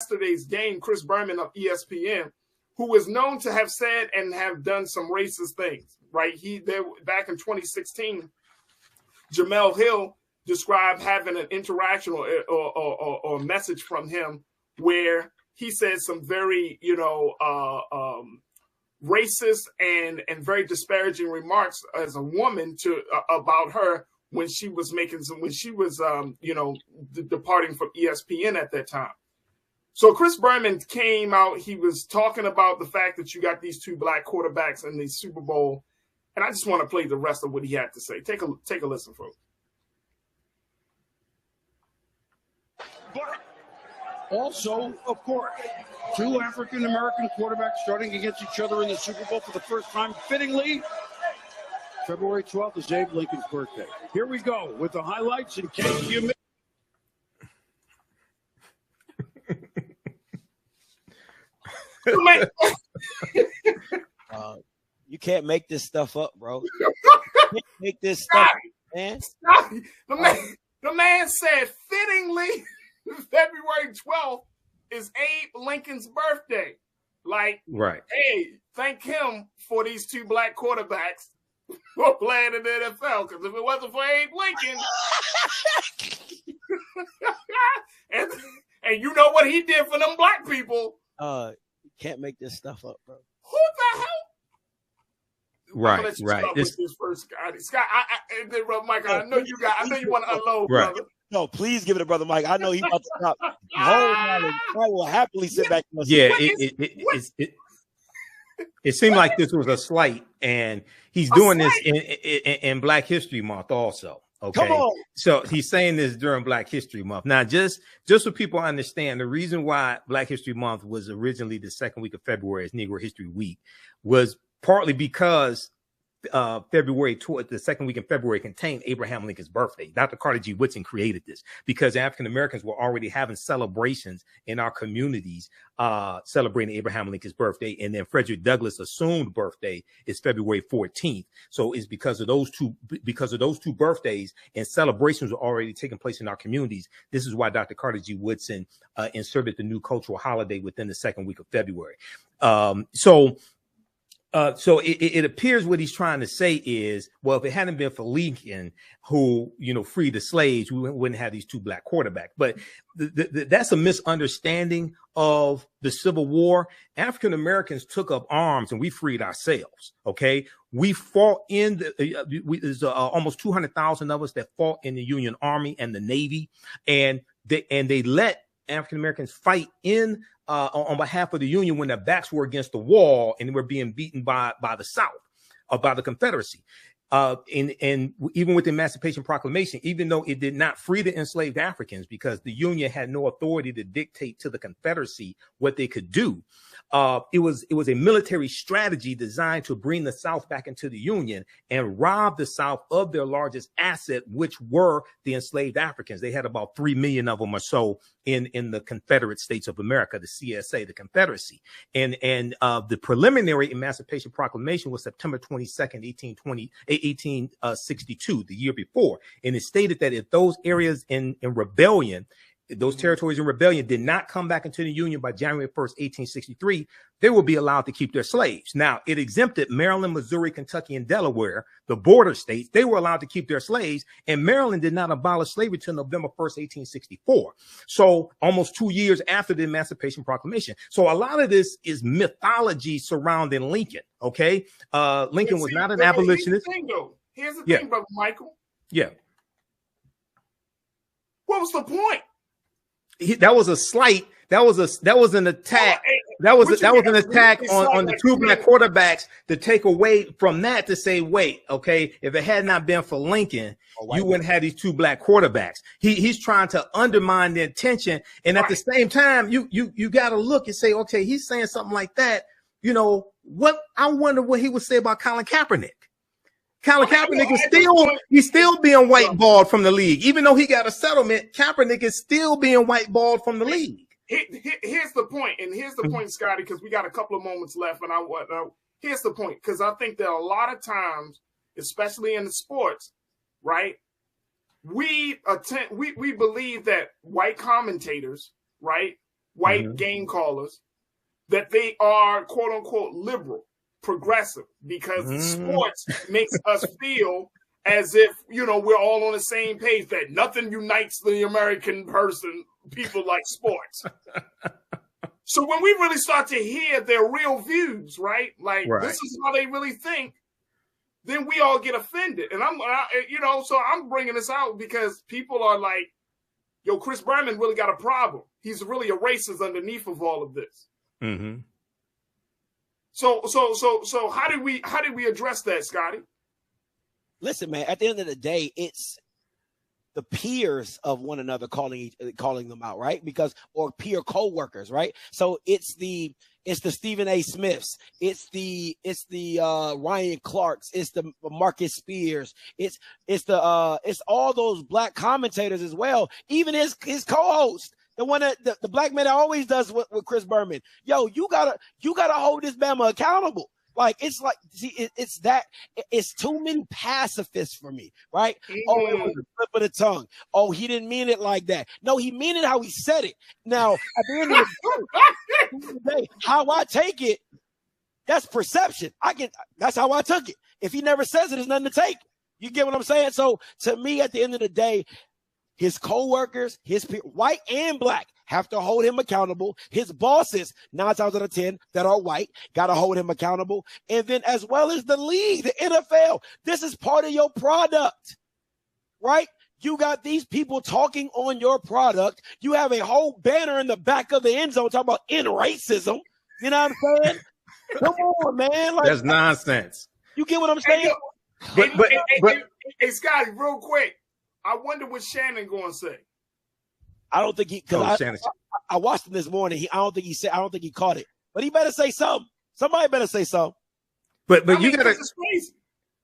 yesterday's game, Chris Berman of ESPN, who is known to have said and have done some racist things, right? Back in 2016, Jamel Hill described having an interaction or message from him where he said some very, racist and very disparaging remarks as a woman about her when she was departing from ESPN at that time. So Chris Berman came out. He was talking about the fact that you got these two black quarterbacks in the Super Bowl, and I just want to play the rest of what he had to say. Take a listen, folks. But also, of course, two African-American quarterbacks starting against each other in the Super Bowl for the first time. Fittingly, February 12th is Abe Lincoln's birthday. Here we go with the highlights in case you missed. You can't make this stuff up, bro. You can't make this stuff up, man. The man said fittingly February 12th is Abe Lincoln's birthday. Like, right. Hey, thank him for these two black quarterbacks who are playing in the NFL. Because if it wasn't for Abe Lincoln, and you know what he did for them black people. You can't make this stuff up, bro. Who the hell? Right. This first, Scott. Michael, I know you want to unload, right, brother. No, please give it to Brother Mike. I know he's about to stop. I will happily sit back. Yeah, it seemed like this was a slight, and he's doing this in Black History Month also. Okay, come on. So he's saying this during Black History Month. Now, just so people understand, the reason why Black History Month was originally the second week of February as Negro History Week was partly because the second week in February contained Abraham Lincoln's birthday. Dr. Carter G. Woodson created this because African Americans were already having celebrations in our communities celebrating Abraham Lincoln's birthday, and then Frederick Douglass' assumed birthday is February 14th. So it's because of those two birthdays and celebrations were already taking place in our communities. This is why Dr. Carter G. Woodson inserted the new cultural holiday within the second week of February. So it appears what he's trying to say is, well, if it hadn't been for Lincoln, who, freed the slaves, we wouldn't have these two black quarterbacks. But that's a misunderstanding of the Civil War. African Americans took up arms and we freed ourselves. OK, we fought in there's almost 200,000 of us that fought in the Union Army and the Navy, and they let African Americans fight on behalf of the Union when their backs were against the wall and they were being beaten by the South or by the Confederacy. And even with the Emancipation Proclamation, even though it did not free the enslaved Africans because the Union had no authority to dictate to the Confederacy what they could do, it was a military strategy designed to bring the South back into the Union and rob the South of their largest asset, which were the enslaved Africans. They had about 3 million of them or so in the Confederate States of America, the CSA, the Confederacy. And the preliminary Emancipation Proclamation was September 22nd, 1862, the year before. And it stated that if those areas in rebellion, those territories in rebellion did not come back into the Union by January 1st, 1863, they will be allowed to keep their slaves. Now, it exempted Maryland, Missouri, Kentucky, and Delaware, the border states. They were allowed to keep their slaves, and Maryland did not abolish slavery until November 1st, 1864. So almost 2 years after the Emancipation Proclamation. So a lot of this is mythology surrounding Lincoln, okay? Lincoln was not an abolitionist. Here's the thing, Brother Michael. Yeah. What was the point? That was a slight. That was an attack. That was an attack on the two black quarterbacks to take away from that to say, wait, okay, if it had not been for Lincoln, you wouldn't have these two black quarterbacks. He's trying to undermine the intention, and at the same time, you got to look and say, okay, he's saying something like that. What I wonder what he would say about Colin Kaepernick. Colin Kaepernick is still being whiteballed from the league. Even though he got a settlement, Kaepernick is still being whiteballed from the league. Here's the point, and here's the point, Scotty, because we got a couple of moments left, and here's the point, because I think that a lot of times, especially in the sports, right, we believe that white commentators, right, white game callers, that they are quote unquote liberal, progressive, because sports makes us feel as if, you know, we're all on the same page, that nothing unites the American people like sports. So when we really start to hear their real views, right? Like, this is how they really think, then we all get offended. And so I'm bringing this out because people are like, yo, Chris Berman really got a problem. He's really a racist underneath of all of this. Mm-hmm. So how do we address that, Scotty? Listen, man, at the end of the day, it's the peers of one another calling them out, right? Or peer co-workers, right? So it's the Stephen A. Smiths, it's the Ryan Clarks, it's the Marcus Spears, it's all those black commentators as well. Even his co-host, the one that the black man that always does with Chris Berman. Yo, you gotta hold this Bama accountable. Like, it's like, see, it's too many pacifists for me, right? Oh, it was a slip of the tongue. Oh, he didn't mean it like that. No, he meant it how he said it. Now, at the end of the day, how I take it, that's perception. That's how I took it. If he never says it, there's nothing to take. You get what I'm saying? So to me, at the end of the day, his co-workers, white and black, have to hold him accountable. His bosses, 9 times out of 10 that are white, got to hold him accountable. And then as well as the league, the NFL, this is part of your product, right? You got these people talking on your product. You have a whole banner in the back of the end zone talking about end racism. You know what I'm saying? Come on, man. Like, that's nonsense. You get what I'm saying? Hey, Scotty, real quick. I wonder what Shannon going to say. I don't think I watched him this morning. I don't think he caught it, but he better say something. Somebody better say something. But you gotta. This is crazy.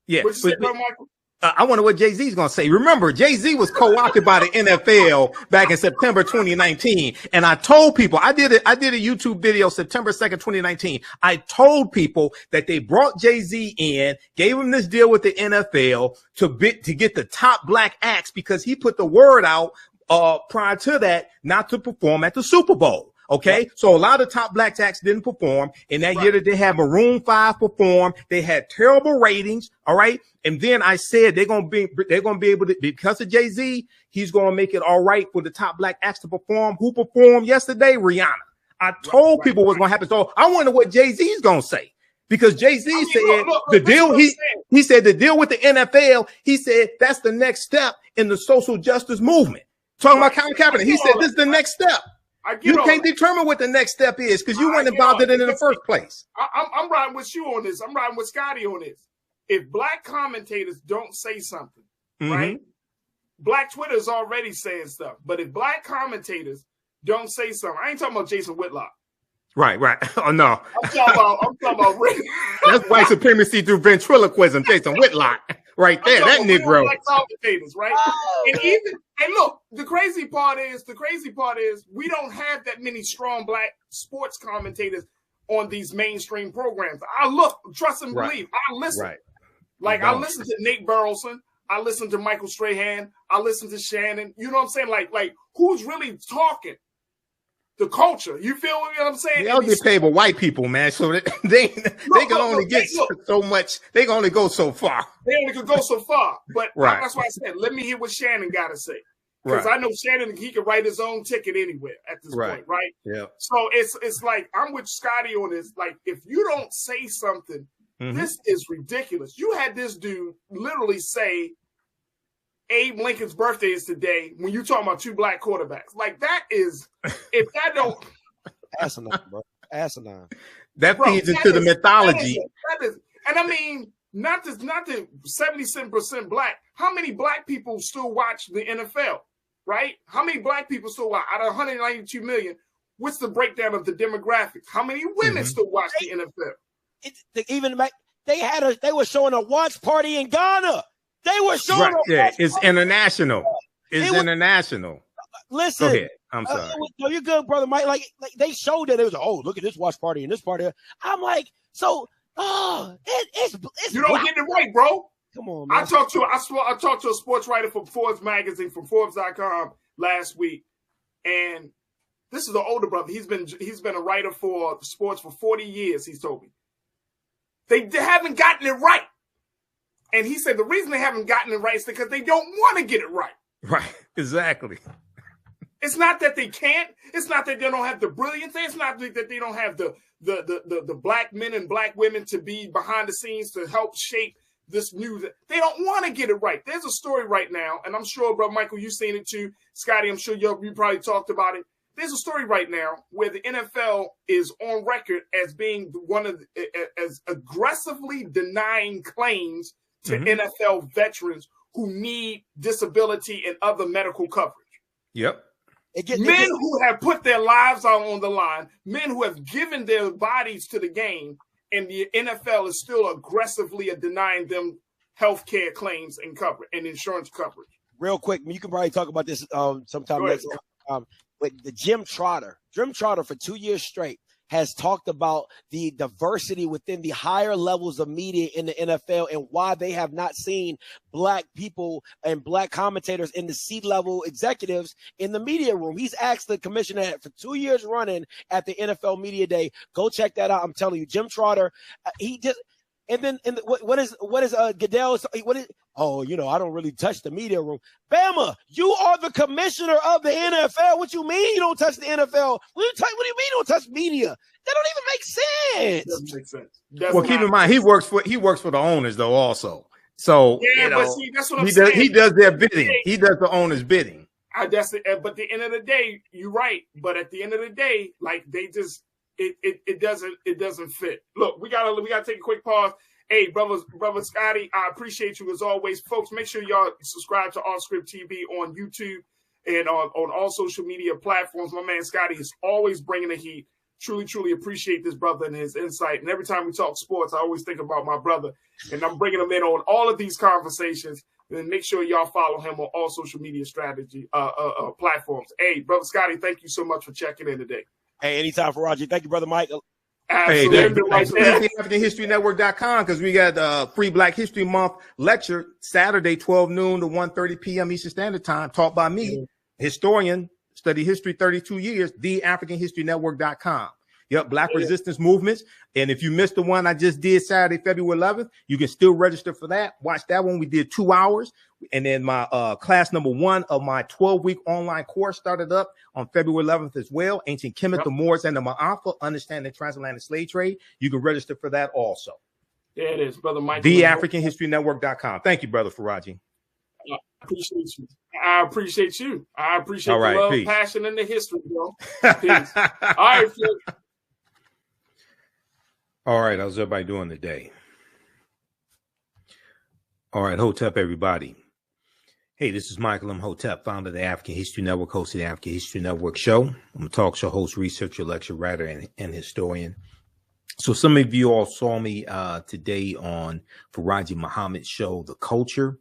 Yeah. Michael? I wonder what Jay-Z's going to say. Remember, Jay-Z was co-opted by the NFL back in September 2019. And I told people, I did a YouTube video September 2nd, 2019. I told people that they brought Jay-Z in, gave him this deal with the NFL to get the top black acts because he put the word out prior to that not to perform at the Super Bowl. Okay, right. So a lot of top black acts didn't perform. In that year that they had Maroon 5 perform, they had terrible ratings. All right. And then I said they're gonna be able to, because of Jay-Z, he's gonna make it all right for the top black acts to perform. Who performed yesterday? Rihanna. I told people what's gonna happen. So I wonder what Jay-Z's gonna say. Because Jay-Z he said the deal with the NFL, he said that's the next step in the social justice movement. Talking about Colin Kapernick, he said this is the next step. You can't determine what the next step is because you weren't involved in it in the first place. I'm riding with you on this. I'm riding with Scotty on this. If black commentators don't say something, right? Black Twitter's already saying stuff. But if black commentators don't say something, I ain't talking about Jason Whitlock. Right. Oh, no. I'm talking about that's white supremacy through ventriloquism, Jason Whitlock. Right there, that Negro. Black commentators, right? And look, the crazy part is we don't have that many strong black sports commentators on these mainstream programs. I look, trust and believe, I listen. Right. Like I listen to Nate Burleson, I listen to Michael Strahan, I listen to Shannon. You know what I'm saying? Like who's really talking? The culture. You feel what I'm saying? They'll get paid by white people, man. So they can only get so much. They can only go so far. They only can go so far. But that's why I said, let me hear what Shannon got to say. Because I know Shannon, he can write his own ticket anywhere at this point, right? Yeah. So it's like, I'm with Scotty on this. Like, if you don't say something, this is ridiculous. You had this dude literally say, Abe Lincoln's birthday is today when you talking about 2 black quarterbacks. Like, that is, if that don't. Asinine, bro. Asinine. That feeds into the mythology. That is, and I mean, not the 77% black. How many black people still watch the NFL, right? How many black people still watch? Out of 192 million, what's the breakdown of the demographics? How many women still watch the NFL? They were showing a watch party in Ghana. They were showing it's international. It's international. Listen. Go ahead. I'm sorry. No, you're good, brother Mike. Like they showed that it was, oh, look at this watch party and this party. I'm like, so it's you don't get it right, bro. Come on, man. I talked to a sports writer from Forbes magazine, from Forbes.com last week, and This is the older brother. He's been a writer for sports for 40 years, he's told me. They haven't gotten it right. And he said the reason they haven't gotten it right is because they don't want to get it right. Right, exactly. It's not that they can't. It's not that they don't have the brilliance. It's not that they don't have the black men and black women to be behind the scenes to help shape this new. They don't want to get it right. There's a story right now, and I'm sure, Brother Michael, you've seen it too. Scotty, I'm sure you probably talked about it. There's a story right now where the NFL is on record as being as aggressively denying claims to NFL veterans who need disability and other medical coverage. Yep. Men who have put their lives out on the line, men who have given their bodies to the game, and the NFL is still aggressively denying them health care claims and coverage and insurance coverage. Real quick, you can probably talk about this sometime next time. But the Jim Trotter for 2 years straight has talked about the diversity within the higher levels of media in the NFL and why they have not seen black people and black commentators in the C-level executives in the media room. He's asked the commissioner for 2 years running at the NFL Media Day. Go check that out. I'm telling you, Jim Trotter, what is Goodell? I don't really touch the media room. Bama, you are the commissioner of the NFL. What you mean you don't touch the NFL? What do you mean you don't touch media? That don't even make sense. Doesn't make sense. Well, keep in mind he works for the owners though also. So but see, that's what I'm saying. He does their bidding. He does the owner's bidding. That's it. But at the end of the day, you're right. But at the end of the day, like they just it doesn't fit. Look, we gotta take a quick pause. Hey, brother Scotty, I appreciate you as always. Folks, make sure y'all subscribe to Off Script TV on YouTube and on all social media platforms. My man Scotty is always bringing the heat. Truly, truly appreciate this brother and his insight. And every time we talk sports, I always think about my brother. And I'm bringing him in on all of these conversations. And make sure y'all follow him on all social media strategy platforms. Hey, brother Scotty, thank you so much for checking in today. Hey, anytime, Farajii. Thank you, brother Mike. Absolutely. Hey, AfricanHistoryNetwork.com because we got free Black History Month lecture Saturday, 12 noon to 1:30 p.m. Eastern Standard Time, taught by me, historian, study history 32 years, AfricanHistoryNetwork.com. Yep, Black resistance movements. And if you missed the one I just did Saturday, February 11th, you can still register for that. Watch that one. We did 2 hours. And then my class number 1 of my 12-week online course started up on February 11th as well. Ancient Kemet, the Moors, and the Ma'afa, Understanding the Transatlantic Slave Trade. You can register for that also. There it is, Brother Mike. TheAfricanHistoryNetwork.com. Thank you, Brother Farajii. I appreciate you. I appreciate you. I appreciate the love, peace, passion, and the history, bro. Peace. All right, Flip. All right, how's everybody doing today? All right, Hotep, everybody. Hey, this is Michael Imhotep, founder of the African History Network, host of the African History Network show. I'm a talk show host, researcher, lecturer, writer, and historian. So some of you all saw me today on Farajii Muhammad's show, The Culture,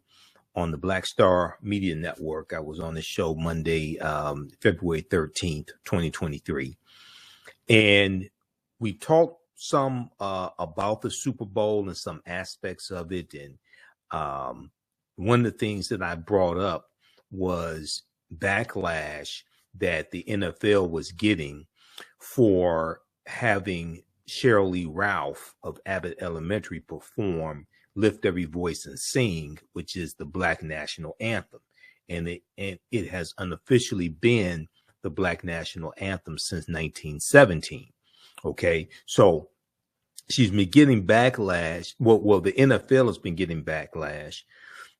on the Black Star Media Network. I was on the show Monday, February 13th, 2023. And we talked some about the Super Bowl and some aspects of it. And one of the things that I brought up was backlash that the NFL was getting for having Sheryl Lee Ralph of Abbott Elementary perform Lift Every Voice and Sing, which is the Black National Anthem. And it has unofficially been the Black National Anthem since 1917. Okay, so she's been getting backlash. Well, the NFL has been getting backlash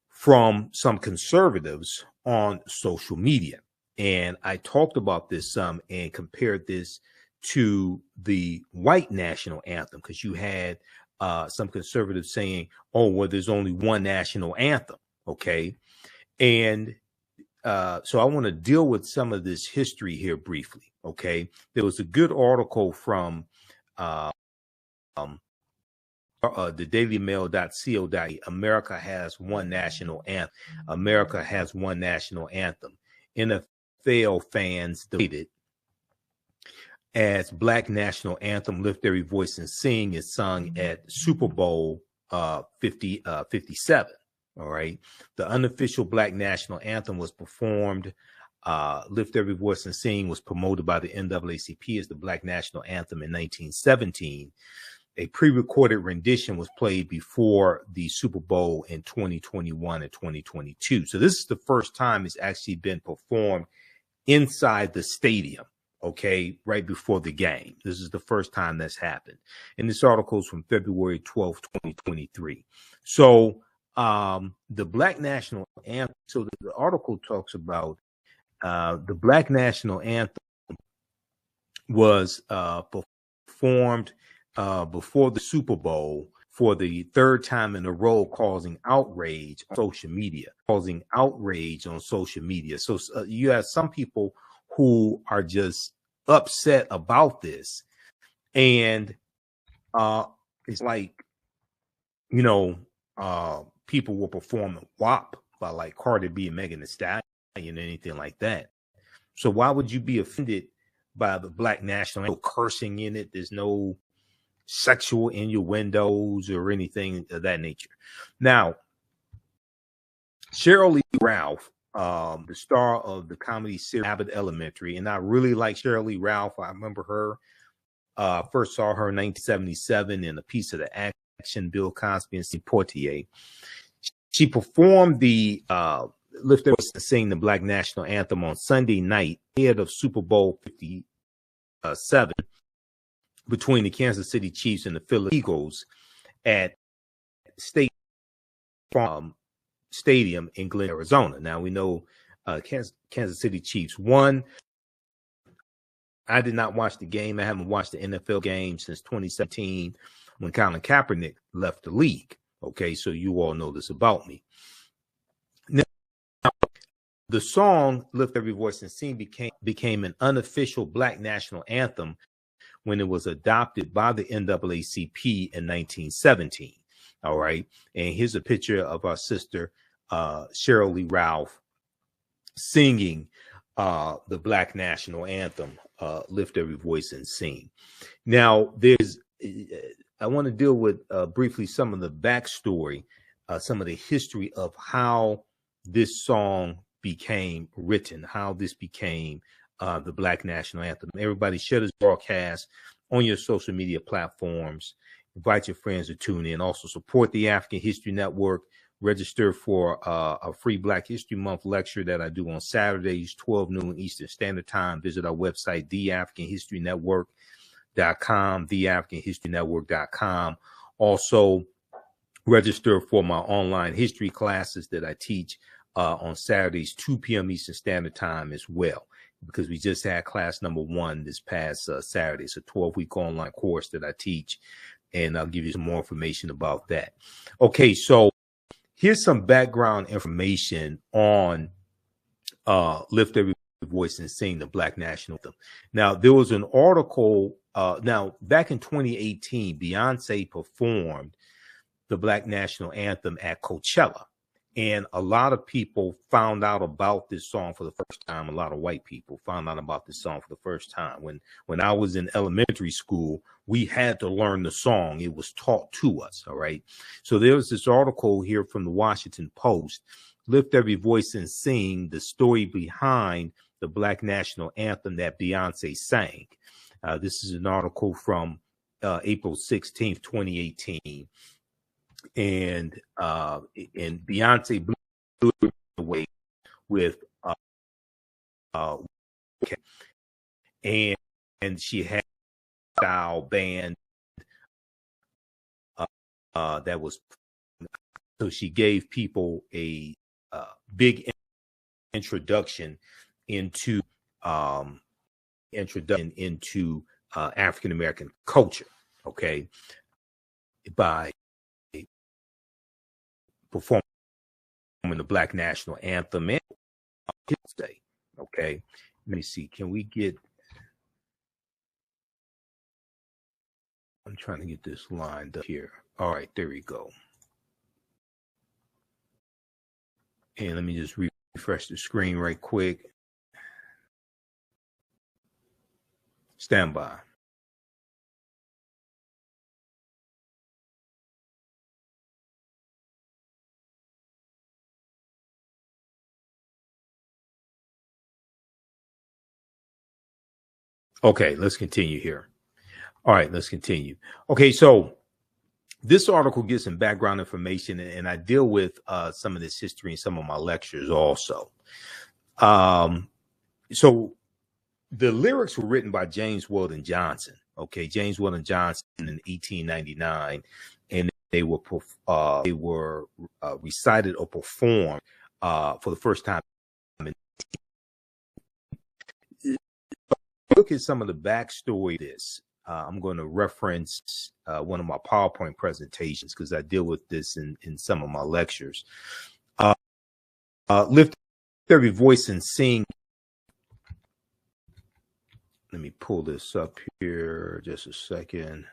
from some conservatives on social media. And I talked about this some and compared this to the white national anthem, because you had some conservatives saying, oh, well, there's only one national anthem. Okay. And so I want to deal with some of this history here briefly. Okay. There was a good article from the dailymail.co.uk. America has one national anthem. America has one national anthem. NFL fans debated as Black National Anthem Lift Every Voice and Sing is sung at Super Bowl 57. All right. The unofficial Black National Anthem was performed Lift Every Voice and Sing was promoted by the NAACP as the Black National Anthem in 1917. A pre-recorded rendition was played before the Super Bowl in 2021 and 2022. So this is the first time it's actually been performed inside the stadium, okay, right before the game. This is the first time that's happened. And this article is from February 12th, 2023. So the Black National Anthem, so the article talks about the Black National Anthem was performed before the Super Bowl for the third time in a row, causing outrage on social media. So you have some people who are just upset about this. And it's like, people were performing WAP by like Cardi B and Megan Thee Stallion and anything like that. So why would you be offended by the Black National Anthem? No cursing in it. There's no sexual innuendos or anything of that nature. Now, Sheryl Ralph, the star of the comedy series Abbott Elementary, and I really like Sheryl Ralph. I remember her, first saw her in 1977 in a piece of the action Bill Cosby and Portier. She performed the Lift Their Voice and Sing the Black National Anthem on Sunday night ahead of Super Bowl 57 between the Kansas City Chiefs and the Philadelphia Eagles at State Farm Stadium in Glen, Arizona. Now we know Kansas City Chiefs won. I did not watch the game. I haven't watched the NFL game since 2017 when Colin Kaepernick left the league. Okay, so you all know this about me. Now, the song Lift Every Voice and Sing became an unofficial Black national anthem when it was adopted by the NAACP in 1917. All right. And here's a picture of our sister, Sheryl Ralph, singing the Black national anthem, Lift Every Voice and Sing. Now, I want to deal with briefly some of the backstory, some of the history of how this song became written, how this became the Black national anthem. Everybody share this broadcast on your social media platforms. Invite your friends to tune in. Also support the African History Network. Register for a free Black History Month lecture that I do on Saturdays, 12 noon Eastern Standard Time. Visit our website, theafricanhistorynetwork.com, theafricanhistorynetwork.com. Also register for my online history classes that I teach on Saturdays, 2 p.m. Eastern Standard Time as well, because we just had class number 1 this past Saturday. It's a 12-week online course that I teach, and I'll give you some more information about that. Okay, so here's some background information on Lift Every Voice and Sing the Black National Anthem. Now, there was an article, back in 2018, Beyonce performed the Black National Anthem at Coachella. And a lot of people found out about this song for the first time. A lot of white people found out about this song for the first time. When I was in elementary school, we had to learn the song. It was taught to us. All right. So there was this article here from the Washington Post, Lift Every Voice and Sing, the story behind the Black National Anthem that Beyonce sang. This is an article from April 16th, 2018. And Beyonce blew it away with and she had a style band that was, so she gave people a big introduction into African American culture, okay, by performing the Black National Anthem and Kids Day. Okay, let me see. Can we get? I'm trying to get this lined up here. All right, there we go. And let me just refresh the screen right quick. Stand by. Okay, let's continue here. All right, let's continue. Okay, so this article gives some background information, and I deal with some of this history in some of my lectures also. So the lyrics were written by James Weldon Johnson. Okay, James Weldon Johnson in 1899, and they were recited or performed for the first time. Look at some of the backstory of this. I'm going to reference one of my PowerPoint presentations because I deal with this in some of my lectures. Lift every voice and sing. Let me pull this up here just a second.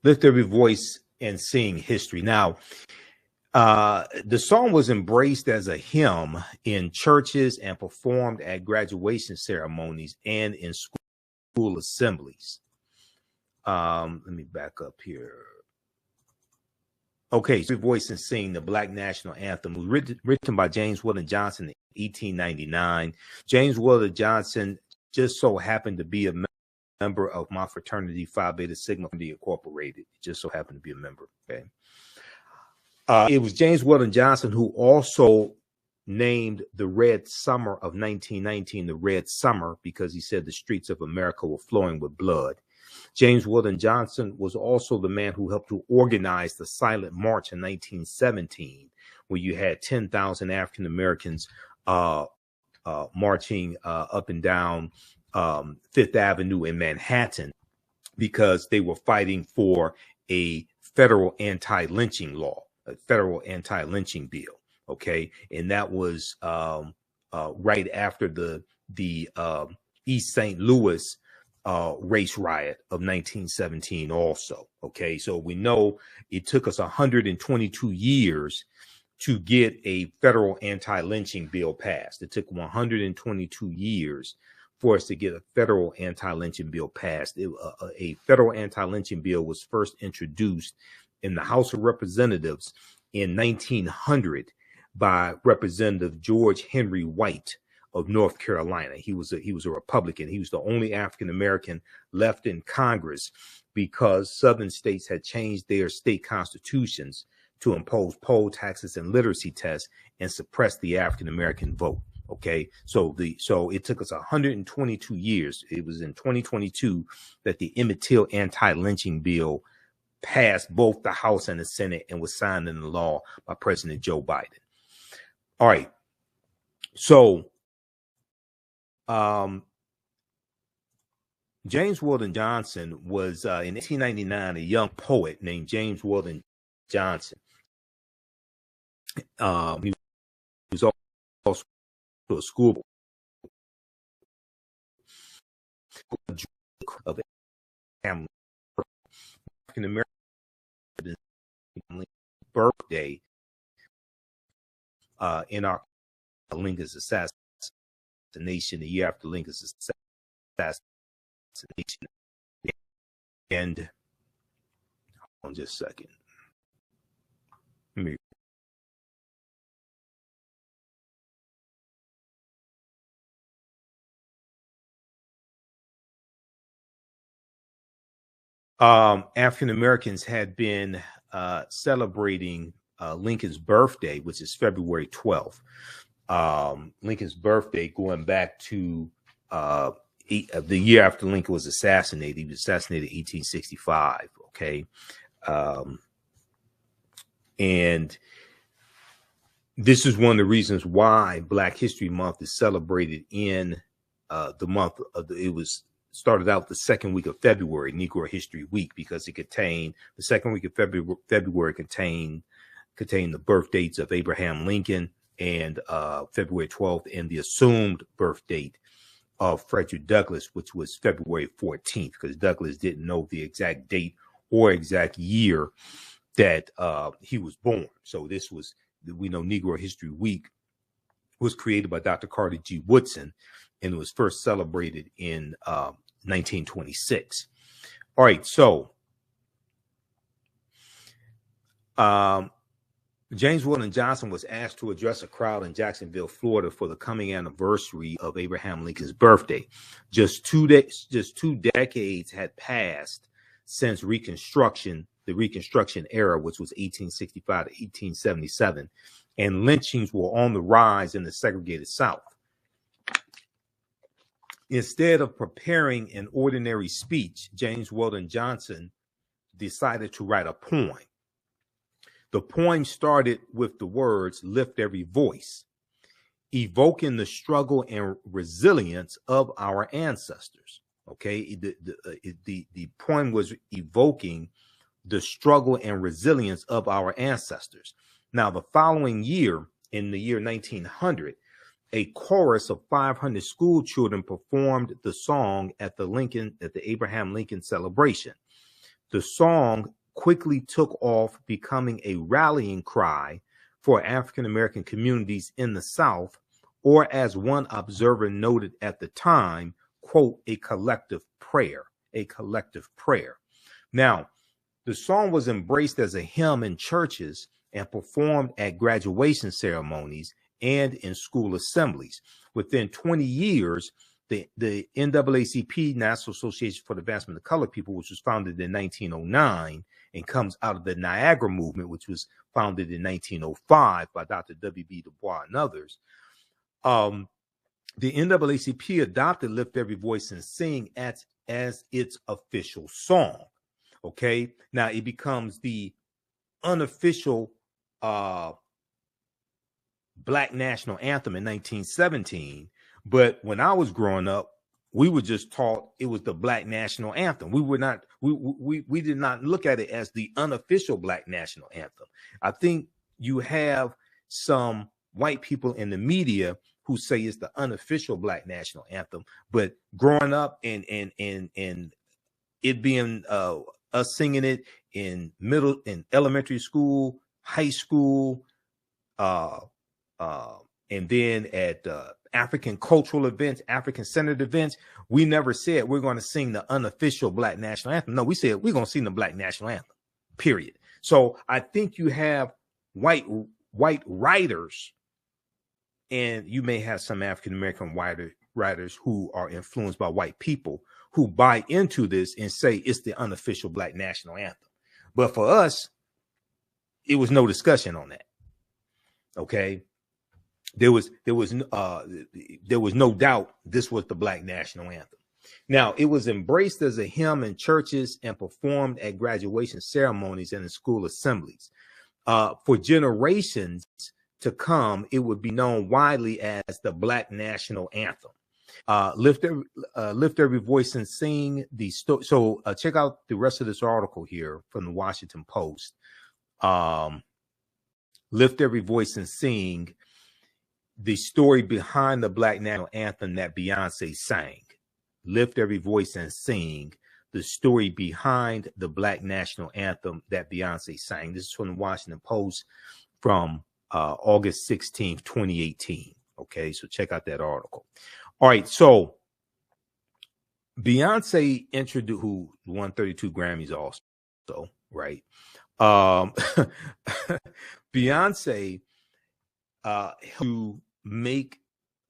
Lift every voice and sing history. Now, the song was embraced as a hymn in churches and performed at graduation ceremonies and in school assemblies. Let me back up here. Okay, so voice and sing the Black National Anthem was written by James Weldon Johnson in 1899. James Weldon Johnson just so happened to be a member of my fraternity, Phi Beta Sigma Incorporated. Just so happened to be a member. Okay. It was James Weldon Johnson who also named the Red Summer of 1919 the Red Summer because he said the streets of America were flowing with blood. James Weldon Johnson was also the man who helped to organize the Silent March in 1917, where you had 10,000 African Americans marching up and down Fifth Avenue in Manhattan because they were fighting for a federal anti-lynching law, a federal anti-lynching bill. Okay, and that was right after the East St. Louis race riot of 1917 also. Okay, so we know it took us 122 years to get a federal anti-lynching bill passed. It took 122 years for us to get a federal anti-lynching bill passed. A federal anti-lynching bill was first introduced in the House of Representatives in 1900 by Representative George Henry White of North Carolina. He was a Republican. He was the only African American left in Congress because Southern states had changed their state constitutions to impose poll taxes and literacy tests and suppress the African American vote. Okay, so it took us 122 years. It was in 2022 that the Emmett Till anti-lynching bill passed both the House and the Senate and was signed into law by President Joe Biden. All right, so James Weldon Johnson was in 1899 a young poet named James Weldon Johnson. He was also a school of African American birthday in our Lincoln's assassination, the year after Lincoln's assassination. And hold on just a second. Let me African Americans had been celebrating Lincoln's birthday, which is February 12th. Lincoln's birthday going back to the year after Lincoln was assassinated. He was assassinated in 1865. Okay. And this is one of the reasons why Black History Month is celebrated in the month of it was started out the second week of February, Negro History Week, because it contained the second week of February contained the birth dates of Abraham Lincoln and February 12th, and the assumed birth date of Frederick Douglass, which was February 14th, because Douglass didn't know the exact date or exact year that he was born. So this was, we know Negro History Week was created by Dr. Carter G. Woodson, and it was first celebrated in 1926. All right, so James Weldon Johnson was asked to address a crowd in Jacksonville, Florida for the coming anniversary of Abraham Lincoln's birthday. Just two decades had passed since Reconstruction, the Reconstruction era, which was 1865 to 1877, and lynchings were on the rise in the segregated South. Instead of preparing an ordinary speech, James Weldon Johnson decided to write a poem. The poem started with the words, "Lift every voice," evoking the struggle and resilience of our ancestors. Okay, the poem was evoking the struggle and resilience of our ancestors. Now, the following year, in the year 1900, a chorus of 500 school children performed the song at the Abraham Lincoln celebration. The song quickly took off, becoming a rallying cry for African-American communities in the South, or as one observer noted at the time, quote, a collective prayer. Now, the song was embraced as a hymn in churches and performed at graduation ceremonies and in school assemblies. Within 20 years, the NAACP, National Association for the Advancement of Colored People, which was founded in 1909 and comes out of the Niagara Movement, which was founded in 1905 by Dr. W.B. Du Bois and others. The NAACP adopted "Lift Every Voice and Sing" as its official song. Okay, now it becomes the unofficial Black national anthem in 1917. But when I was growing up, we were just taught it was the Black national anthem. We did not look at it as the unofficial Black national anthem. I think you have some white people in the media who say it's the unofficial Black national anthem. But growing up and it being us singing it in elementary school, high school, and then at African cultural events, African centered events, we never said we're going to sing the unofficial Black national anthem. No, we said we're going to sing the Black national anthem, period. So I think you have white writers, and you may have some African-American writers who are influenced by white people who buy into this and say it's the unofficial Black national anthem. But for us, it was no discussion on that. Okay. There was no doubt this was the Black national anthem. Now, it was embraced as a hymn in churches and performed at graduation ceremonies and in school assemblies. For generations to come, it would be known widely as the Black national anthem. Lift every voice and sing the story. So check out the rest of this article here from the Washington Post. Lift every voice and sing the story behind the Black national anthem that Beyonce sang. Lift every voice and sing the story behind the Black national anthem that Beyonce sang. This is from the Washington Post from August 16th, 2018. Okay, so check out that article. All right, so Beyonce introduced, who won 32 Grammys also, right? Beyonce who make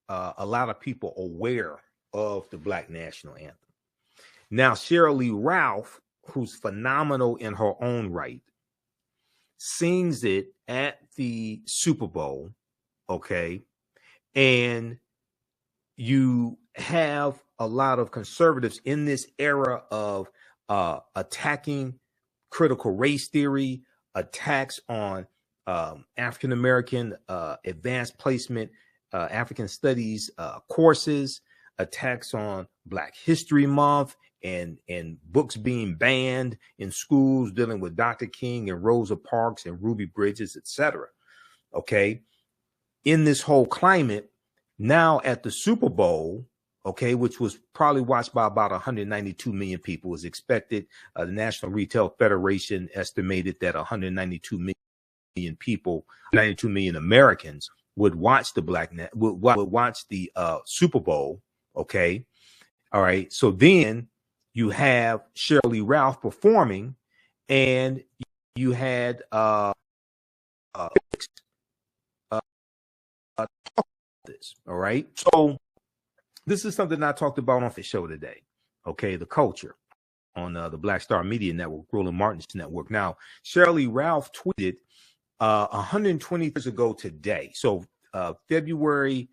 a lot of people aware of the Black national anthem. Now, Sheryl Ralph, who's phenomenal in her own right, sings it at the Super Bowl, okay? And you have a lot of conservatives in this era of attacking critical race theory, attacks on African-American advanced placement, African studies courses, attacks on Black History Month, and books being banned in schools dealing with Dr. King and Rosa Parks and Ruby Bridges, etc. Okay. In this whole climate, now at the Super Bowl, okay, which was probably watched by about 192 million people, is expected. The National Retail Federation estimated that 192 million people, 92 million Americans would watch the would watch the Super Bowl. Okay. All right. So then you have Sheryl Ralph performing, and you had this. All right. So this is something I talked about on the show today. Okay. The culture on the Black Star Media Network, Roland Martin's network. Now, Sheryl Ralph tweeted 120 years ago today. So February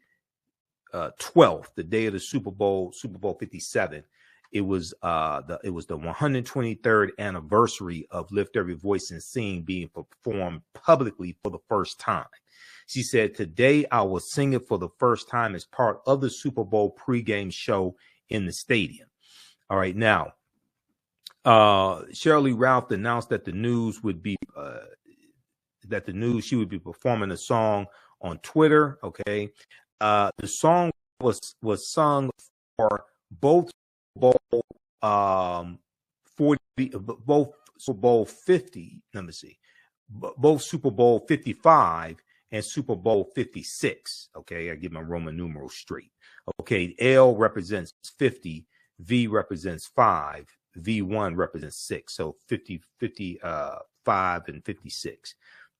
12th, the day of the Super Bowl 57. It was the 123rd anniversary of Lift Every Voice and Sing being performed publicly for the first time. She said, "Today I will sing it for the first time as part of the Super Bowl pregame show in the stadium." All right, now Sheryl Ralph announced that she would be performing a song on Twitter. Okay, the song was sung for both both Super Bowl 50. Let me see, both Super Bowl 55 and Super Bowl 56. Okay, I get my Roman numerals straight. Okay, L represents 50, V represents 5, V1 represents 6. So 50, 55, and 56.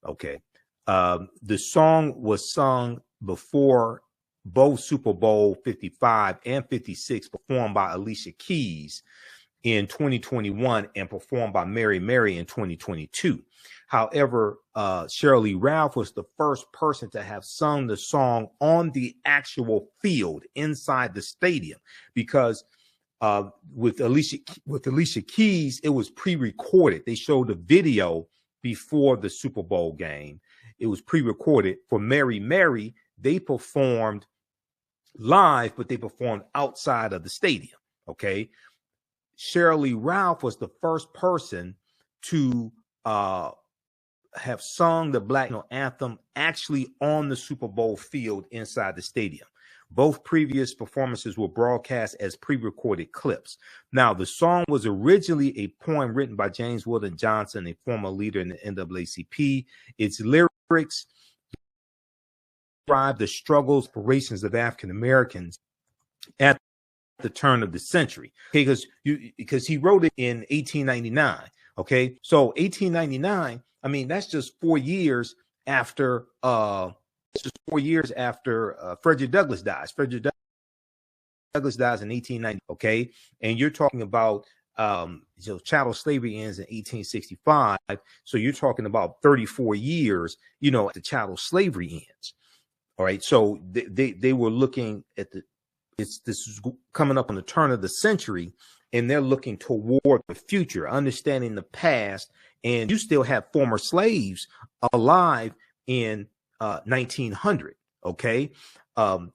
Okay. The song was sung before both Super Bowl 55 and 56, performed by Alicia Keys in 2021 and performed by Mary Mary in 2022. However, Sheryl Ralph was the first person to have sung the song on the actual field inside the stadium, because with Alicia Keys, it was pre-recorded. They showed the video before the Super Bowl game. It was pre-recorded. For Mary Mary, they performed live, but they performed outside of the stadium. Okay. Sheryl Ralph was the first person to have sung the Black National Anthem actually on the Super Bowl field inside the stadium. Both previous performances were broadcast as pre-recorded clips. Now, the song was originally a poem written by James Weldon Johnson, a former leader in the NAACP. Its lyrics describe the struggles, aspirations of African Americans at the turn of the century. Okay, because he wrote it in 1899. Okay, so 1899. I mean, that's just 4 years after. It's just 4 years after Frederick Douglass dies. Frederick Douglass dies in 1890. Okay, and you're talking about chattel slavery ends in 1865. So you're talking about 34 years. The chattel slavery ends. All right, so they were looking at this is coming up on the turn of the century, and they're looking toward the future, understanding the past. And you still have former slaves alive in 1900. Okay.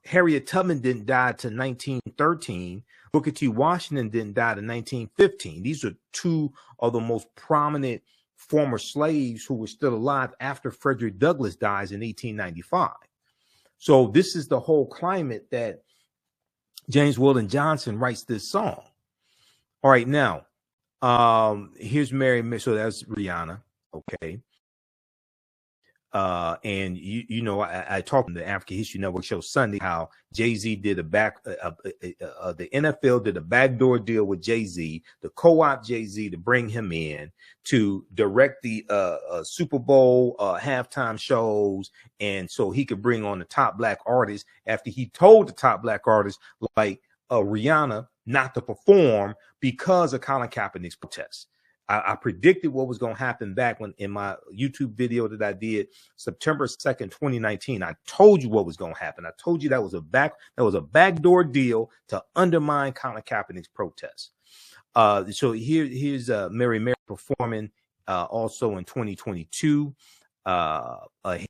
Harriet Tubman didn't die till 1913. Booker T. Washington didn't die till 1915. These are two of the most prominent former slaves who were still alive after Frederick Douglass dies in 1895. So this is the whole climate that James Weldon Johnson writes this song. All right, now here's Mary. So that's Rihanna. Okay. And I talked on the African History Network show Sunday how Jay-Z did the NFL did a backdoor deal with Jay-Z, the co-op Jay-Z, to bring him in to direct the Super Bowl halftime shows, and so he could bring on the top black artists after he told the top black artists like Rihanna not to perform because of Colin Kaepernick's protests. I predicted what was going to happen back when in my YouTube video that I did September 2nd, 2019. I told you what was going to happen. I told you that was a backdoor deal to undermine Colin Kaepernick's protests. So here's Mary Mary performing also in 2022 ahead of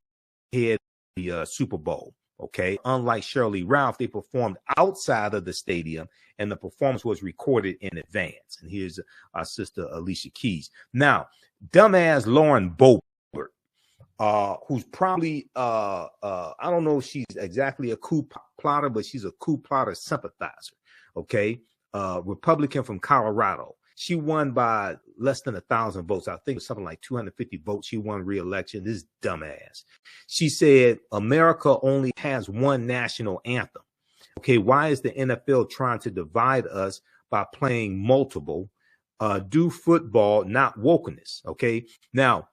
the Super Bowl. Okay, unlike Sheryl Ralph, they performed outside of the stadium, and the performance was recorded in advance. And here's our sister Alicia Keys. Now, dumbass Lauren Boebert, who's probably I don't know if she's exactly a coup plotter, but she's a coup plotter sympathizer. Okay, Republican from Colorado. She won by less than 1,000 votes. I think it was something like 250 votes. She won re-election. This dumbass. She said America only has one national anthem. Okay, why is the NFL trying to divide us by playing multiple? Do football, not wokeness. Okay, now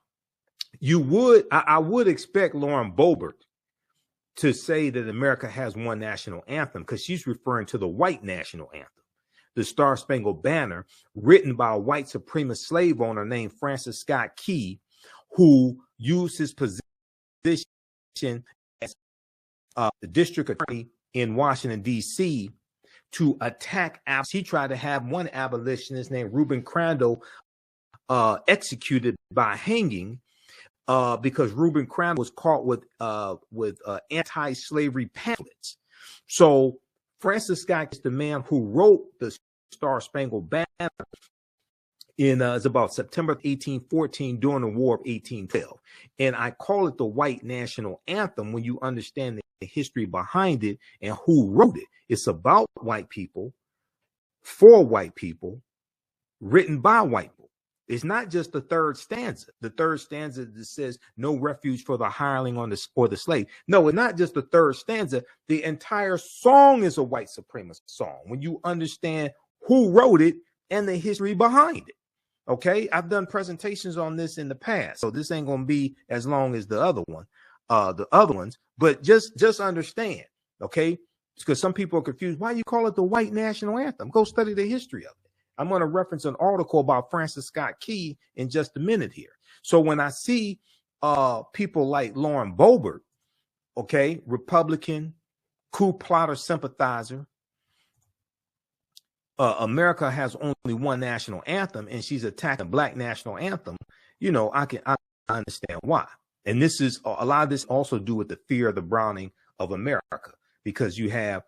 I would expect Lauren Boebert to say that America has one national anthem, because she's referring to the white national anthem, the Star Spangled Banner, written by a white supremacist slave owner named Francis Scott Key, who used his position as the district attorney in Washington, D.C., to attack. He tried to have one abolitionist named Reuben Crandall executed by hanging, because Reuben Crandall was caught with anti-slavery pamphlets. So Francis Scott is the man who wrote the Star Spangled Banner it's about September 1814 during the War of 1812. And I call it the white national anthem when you understand the history behind it and who wrote it. It's about white people, for white people, written by white people. It's not just the third stanza. The third stanza that says no refuge for the hireling or the slave. No, it's not just the third stanza. The entire song is a white supremacist song when you understand who wrote it and the history behind it. Okay, I've done presentations on this in the past, so this ain't gonna be as long as the other ones. But just understand, okay? Because some people are confused. Why you call it the white national anthem? Go study the history of it. I'm going to reference an article about Francis Scott Key in just a minute here. So when I see people like Lauren Boebert, okay, Republican, coup plotter sympathizer, America has only one national anthem, and she's attacking the black national anthem, you know, I understand why. And this is a lot of this also do with the fear of the browning of America, because you have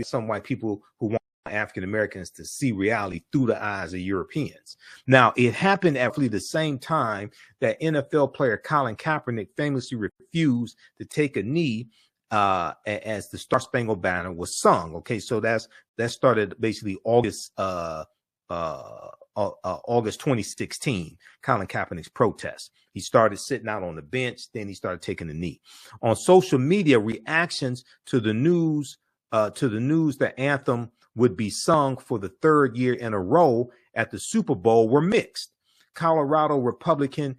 some white people who want African Americans to see reality through the eyes of Europeans. Now, it happened at the same time that NFL player Colin Kaepernick famously refused to take a knee as the Star Spangled Banner was sung. Okay, so that started basically August 2016, Colin Kaepernick's protest. He started sitting out on the bench, then he started taking a knee. On social media, reactions to the news that Anthem would be sung for the third year in a row at the Super Bowl were mixed. Colorado Republican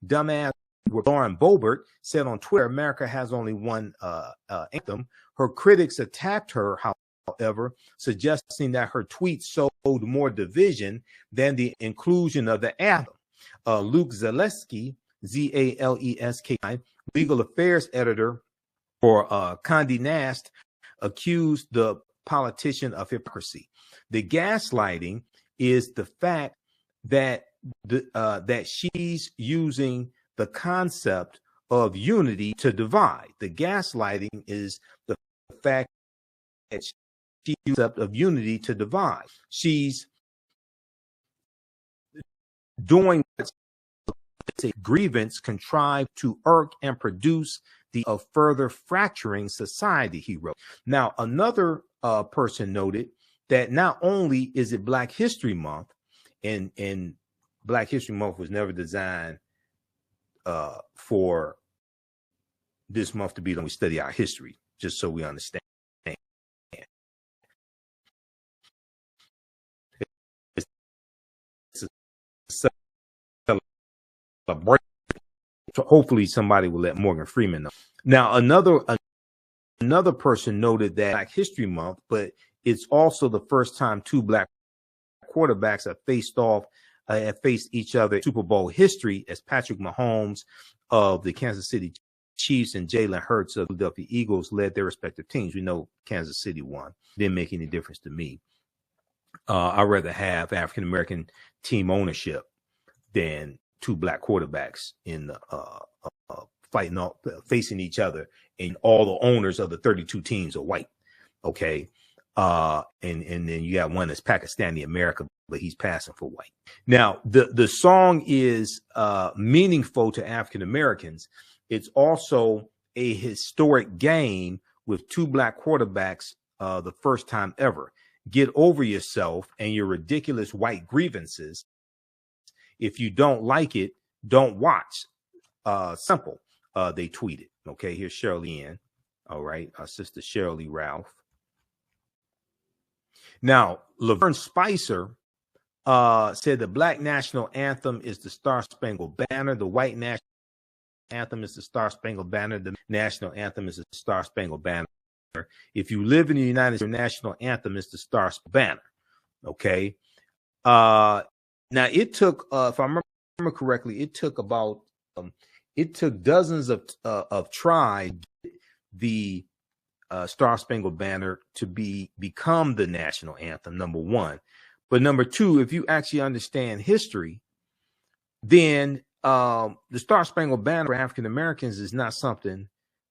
dumbass Lauren Boebert said on Twitter, America has only one anthem. Her critics attacked her, however, suggesting that her tweets showed more division than the inclusion of the anthem. Luke Zaleski, Zaleski, legal affairs editor for Condé Nast, accused the politician of hypocrisy. The gaslighting is the fact that that she's using the concept of unity to divide. The gaslighting is the fact that she uses the concept of unity to divide. She's doing a grievance contrived to irk and produce the further fracturing society, he wrote. Now, another person noted that not only is it Black History Month, and Black History Month was never designed for this month to be when we study our history, just so we understand. It's a celebration. So hopefully somebody will let Morgan Freeman know. Now, another person noted that Black History Month, but it's also the first time two Black quarterbacks have faced each other in Super Bowl history, as Patrick Mahomes of the Kansas City Chiefs and Jalen Hurts of the Philadelphia Eagles led their respective teams. We know Kansas City won. Didn't make any difference to me. I'd rather have African American team ownership than two Black quarterbacks in the facing each other, and all the owners of the 32 teams are white. Okay. And then you got one that's Pakistani American, but he's passing for white. Now, the song is meaningful to African Americans. It's also a historic game with two Black quarterbacks the first time ever. Get over yourself and your ridiculous white grievances. If you don't like it, don't watch. Simple. They tweeted. Okay, here's Shirley Ann. All right, our sister Shirley Ralph. Now, Laverne Spicer said the Black national anthem is the Star Spangled Banner. The white national anthem is the Star Spangled Banner. The national anthem is the Star Spangled Banner. If you live in the United States, your national anthem is the Star Spangled Banner. Okay. Now it took, if I remember correctly, it took about it took dozens of tries the Star Spangled Banner to become the national anthem, number one. But number two, if you actually understand history, then the Star Spangled Banner for African Americans is not something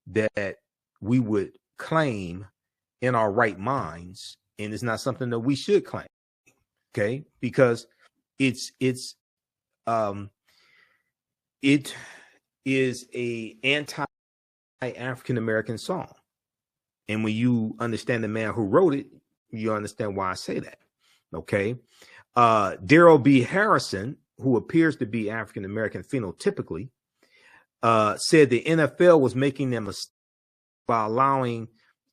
that we would claim in our right minds, and it's not something that we should claim. Okay, because it is a anti-African American song. And when you understand the man who wrote it, you understand why I say that. Okay. Daryl B. Harrison, who appears to be African American phenotypically, said the NFL was making them by allowing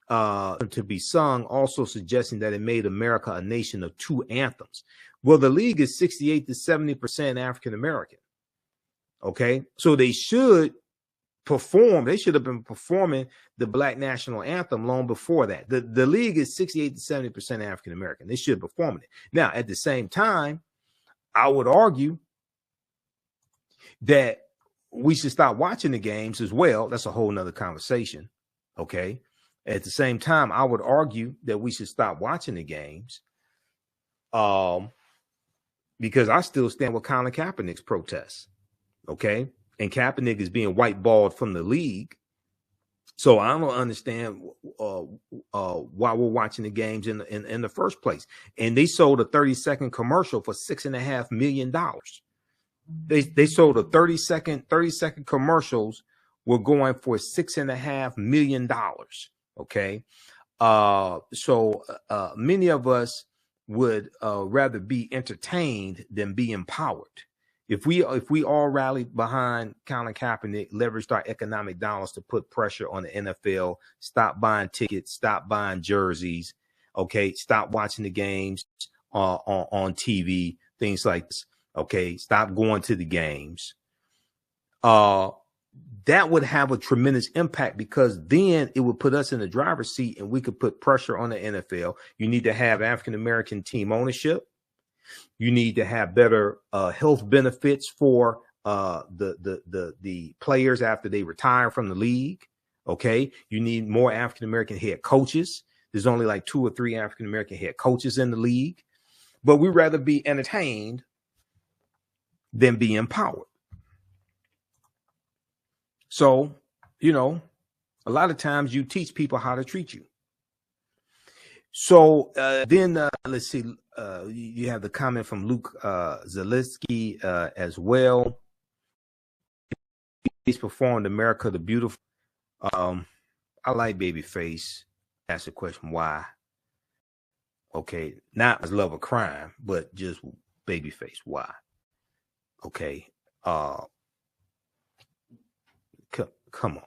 them to be sung, also suggesting that it made America a nation of two anthems. Well, the league is 68 to 70% African American. Okay, so they should perform. They should have been performing the Black national anthem long before that. The league is 68 to 70% African American. They should be performing it. Now, at the same time, I would argue that we should stop watching the games as well. That's a whole nother conversation. Okay. At the same time, I would argue that we should stop watching the games. Because I still stand with Colin Kaepernick's protests. Okay. And Kaepernick is being whiteballed from the league. So I don't understand why we're watching the games in the first place. And they sold a 30-second commercial for $6.5 million. They sold a 30-second commercials were going for $6.5 million. Okay. So many of us would rather be entertained than be empowered. If we all rallied behind Colin Kaepernick, leveraged our economic dollars to put pressure on the NFL, stop buying tickets, stop buying jerseys, okay, stop watching the games on TV, things like this, okay, stop going to the games, that would have a tremendous impact, because then it would put us in the driver's seat and we could put pressure on the NFL. You need to have African-American team ownership. You need to have better health benefits for the players after they retire from the league. Okay. You need more African-American head coaches. There's only like 2 or 3 African-American head coaches in the league, but we'd rather be entertained than be empowered. So, you know, a lot of times you teach people how to treat you. So then let's see, you have the comment from Luke Zaleski as well. He's performed America the Beautiful. I like Babyface. Ask the question, why? Okay, not as love of crime, but just Babyface, why? Okay, come on.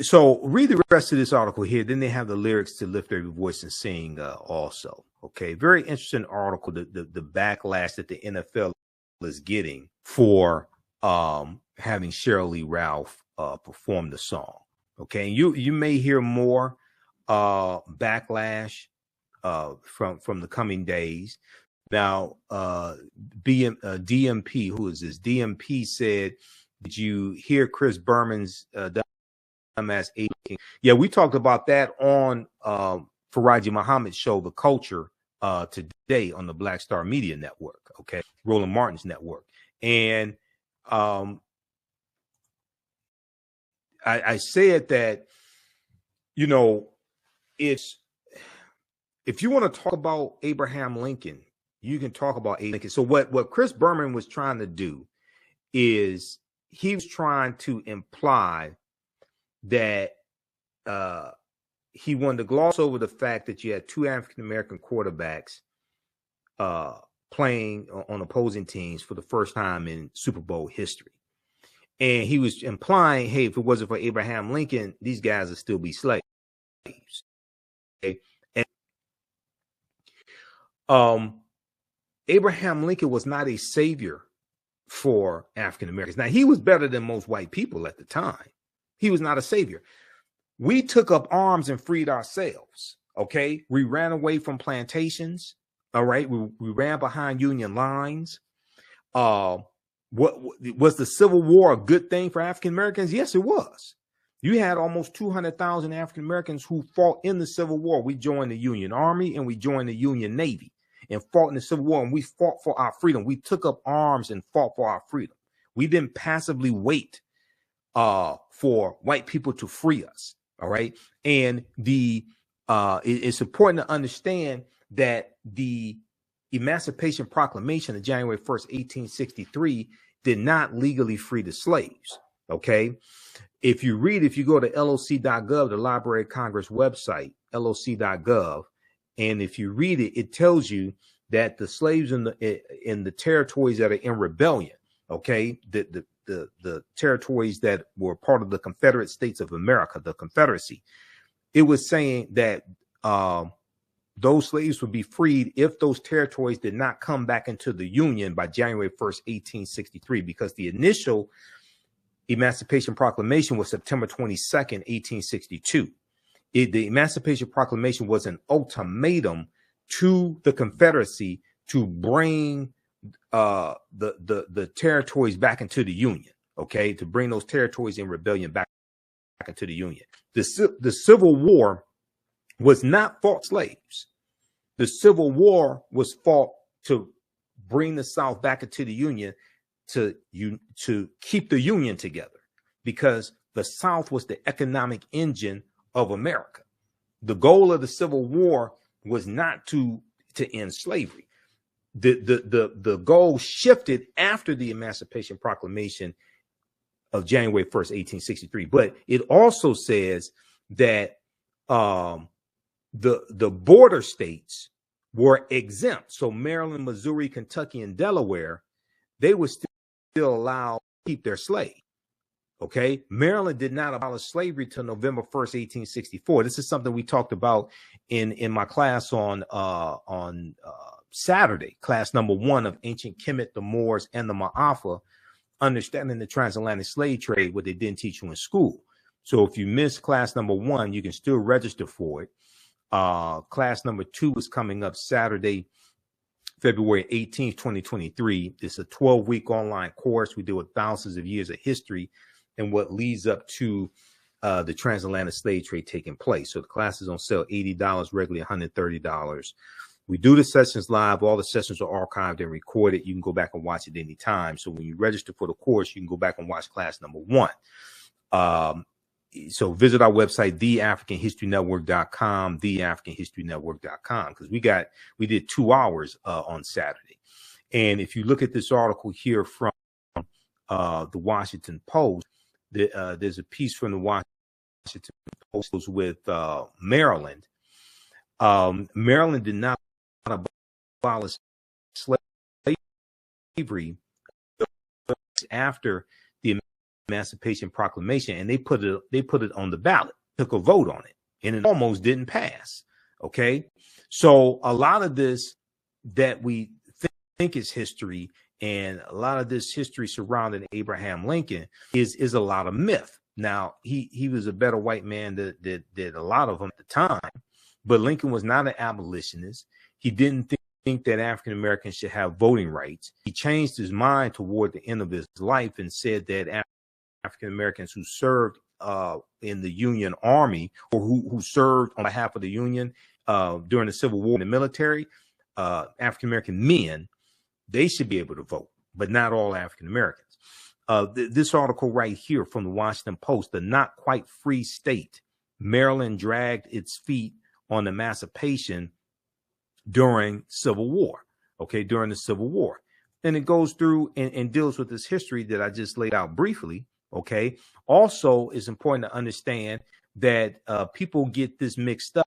So read the rest of this article here. Then they have the lyrics to Lift Every Voice and Sing also. Okay, very interesting article. The backlash that the NFL is getting for having Sheryl Lee Ralph perform the song. Okay, and you may hear more backlash from the coming days. Now, DMP, who is this? DMP said, did you hear Chris Berman's dumbass aching? Yeah, we talked about that on Farajii Muhammad's show, The Culture, today on the Black Star Media Network, okay, Roland Martin's network. And I said that, you know, if you want to talk about Abraham Lincoln, you can talk about Abraham Lincoln. So what Chris Berman was trying to do is he was trying to imply that he wanted to gloss over the fact that you had 2 African-American quarterbacks playing on opposing teams for the first time in Super Bowl history. And he was implying, hey, if it wasn't for Abraham Lincoln, these guys would still be slaves. Okay? And Abraham Lincoln was not a savior for African Americans. Now, he was better than most white people at the time. He was not a savior. We took up arms and freed ourselves. Okay. We ran away from plantations. All right. We ran behind Union lines. What was the Civil War a good thing for African Americans? Yes, it was. You had almost 200,000 African Americans who fought in the Civil War. We joined the Union Army and we joined the Union Navy and fought in the Civil War, and we fought for our freedom. We took up arms and fought for our freedom. We didn't passively wait for white people to free us. All right. And it's important to understand that the Emancipation Proclamation of January 1st, 1863 did not legally free the slaves. Okay. If you go to loc.gov, the Library of Congress website, loc.gov, and if you read it, it tells you that the slaves in the territories that are in rebellion, okay, the territories that were part of the Confederate States of America, the Confederacy, it was saying that those slaves would be freed if those territories did not come back into the Union by January 1st, 1863, because the initial Emancipation Proclamation was September 22nd, 1862. The Emancipation Proclamation was an ultimatum to the Confederacy to bring the territories back into the Union, okay, to bring those territories in rebellion back into the Union. The Civil War was not fought slaves. The Civil War was fought to bring the South back into the Union, to keep the Union together, because the South was the economic engine of America. The goal of the Civil War was not to end slavery. The goal shifted after the Emancipation Proclamation of January 1st, 1863. But it also says that the border states were exempt. So Maryland, Missouri, Kentucky, and Delaware, they were still allowed to keep their slaves. Okay, Maryland did not abolish slavery till November 1st, 1864. This is something we talked about in my class on Saturday, class number 1 of Ancient Kemet, the Moors, and the Ma'afa, Understanding the Transatlantic Slave Trade, what they didn't teach you in school. So if you missed class number 1, you can still register for it. Class number 2 is coming up Saturday, February 18th, 2023. It's a 12-week online course. We deal with thousands of years of history and what leads up to the transatlantic slave trade taking place. So the class is on sale, $80, regularly $130. We do the sessions live. All the sessions are archived and recorded. You can go back and watch it anytime. So when you register for the course, you can go back and watch class number 1. So visit our website, theafricanhistorynetwork.com, theafricanhistorynetwork.com, because we did 2 hours on Saturday. And if you look at this article here from the Washington Post, there's a piece from the Washington Post with Maryland. Maryland did not abolish slavery after the Emancipation Proclamation, and they put it on the ballot, took a vote on it, and it almost didn't pass. Okay, so a lot of this that we think is history, and a lot of this history surrounding Abraham Lincoln is a lot of myth. Now, he was a better white man than a lot of them at the time, but Lincoln was not an abolitionist. He didn't think that African Americans should have voting rights. He changed his mind toward the end of his life and said that African Americans who served in the Union Army, or who served on behalf of the Union during the Civil War in the military, African American men, they should be able to vote, but not all African Americans. This article right here from the Washington Post, the not quite free state, Maryland dragged its feet on emancipation during Civil War. Okay, during the Civil War. And it goes through and deals with this history that I just laid out briefly. Okay. Also, it's important to understand that people get this mixed up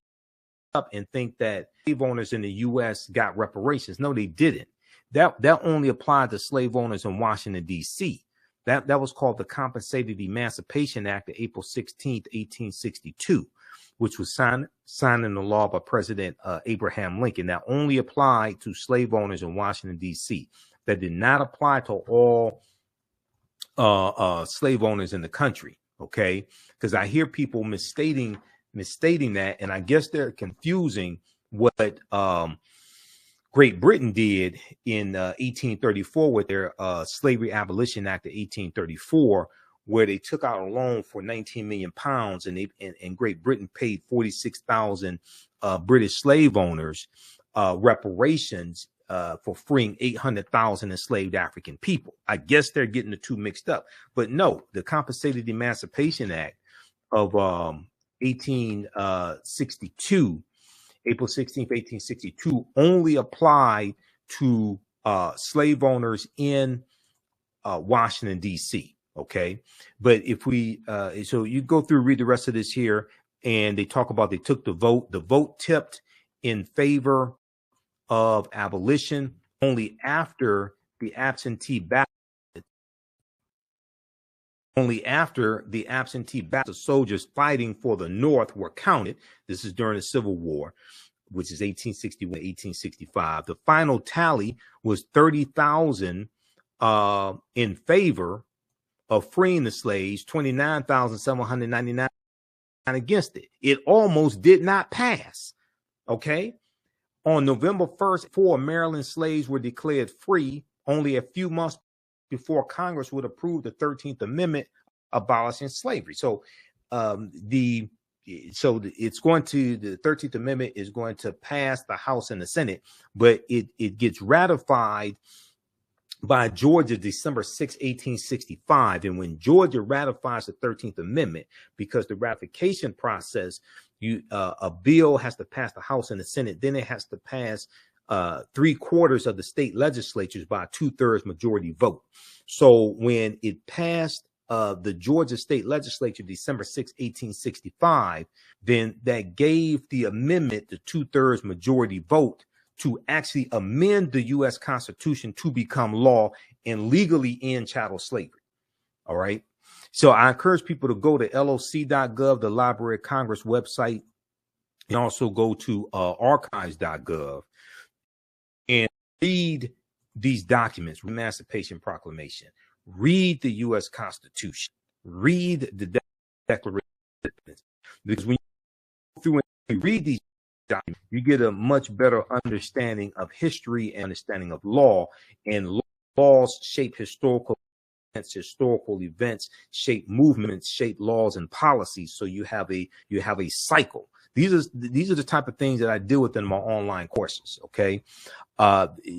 and think that slave owners in the U.S. got reparations. No, they didn't. That only applied to slave owners in Washington, D.C. That was called the Compensated Emancipation Act of April 16th, 1862, which was signed into law by President Abraham Lincoln. That only applied to slave owners in Washington, D.C. that did not apply to all slave owners in the country. Okay, because I hear people misstating that, and I guess they're confusing what Great Britain did in 1834 with their Slavery Abolition Act of 1834, where they took out a loan for 19 million pounds, and Great Britain paid 46,000 British slave owners reparations for freeing 800,000 enslaved African people. I guess they're getting the two mixed up, but no, the Compensated Emancipation Act of 1862, April 16th, 1862, only applied to slave owners in Washington, D.C. Okay. But if we, so you go through, read the rest of this here, and they talk about, they took the vote tipped in favor of abolition only after the absentee ballot. Only after the absentee ballot of soldiers fighting for the North were counted. This is during the Civil War, which is 1861 to 1865. The final tally was 30,000 in favor of freeing the slaves, 29,799 against it. It almost did not pass. Okay. On November 1st, 4 Maryland slaves were declared free only a few months before Congress would approve the 13th Amendment abolishing slavery. So the 13th Amendment is going to pass the House and the Senate, but it gets ratified by Georgia December 6, 1865. And when Georgia ratifies the 13th Amendment, because the ratification process, a bill has to pass the House and the Senate, then it has to pass 3/4 of the state legislatures by a 2/3 majority vote. So when it passed the Georgia state legislature December 6, 1865, then that gave the amendment the 2/3 majority vote to actually amend the U.S. Constitution to become law and legally end chattel slavery. All right. So I encourage people to go to loc.gov, the Library of Congress website, and also go to archives.gov and read these documents, Emancipation Proclamation, read the U.S. Constitution, read the Declaration, because when you go through and read these documents, you get a much better understanding of history and understanding of law, and laws shape historical events, shape movements, shape laws and policies. So you have a cycle. These are the type of things that I deal with in my online courses. Okay.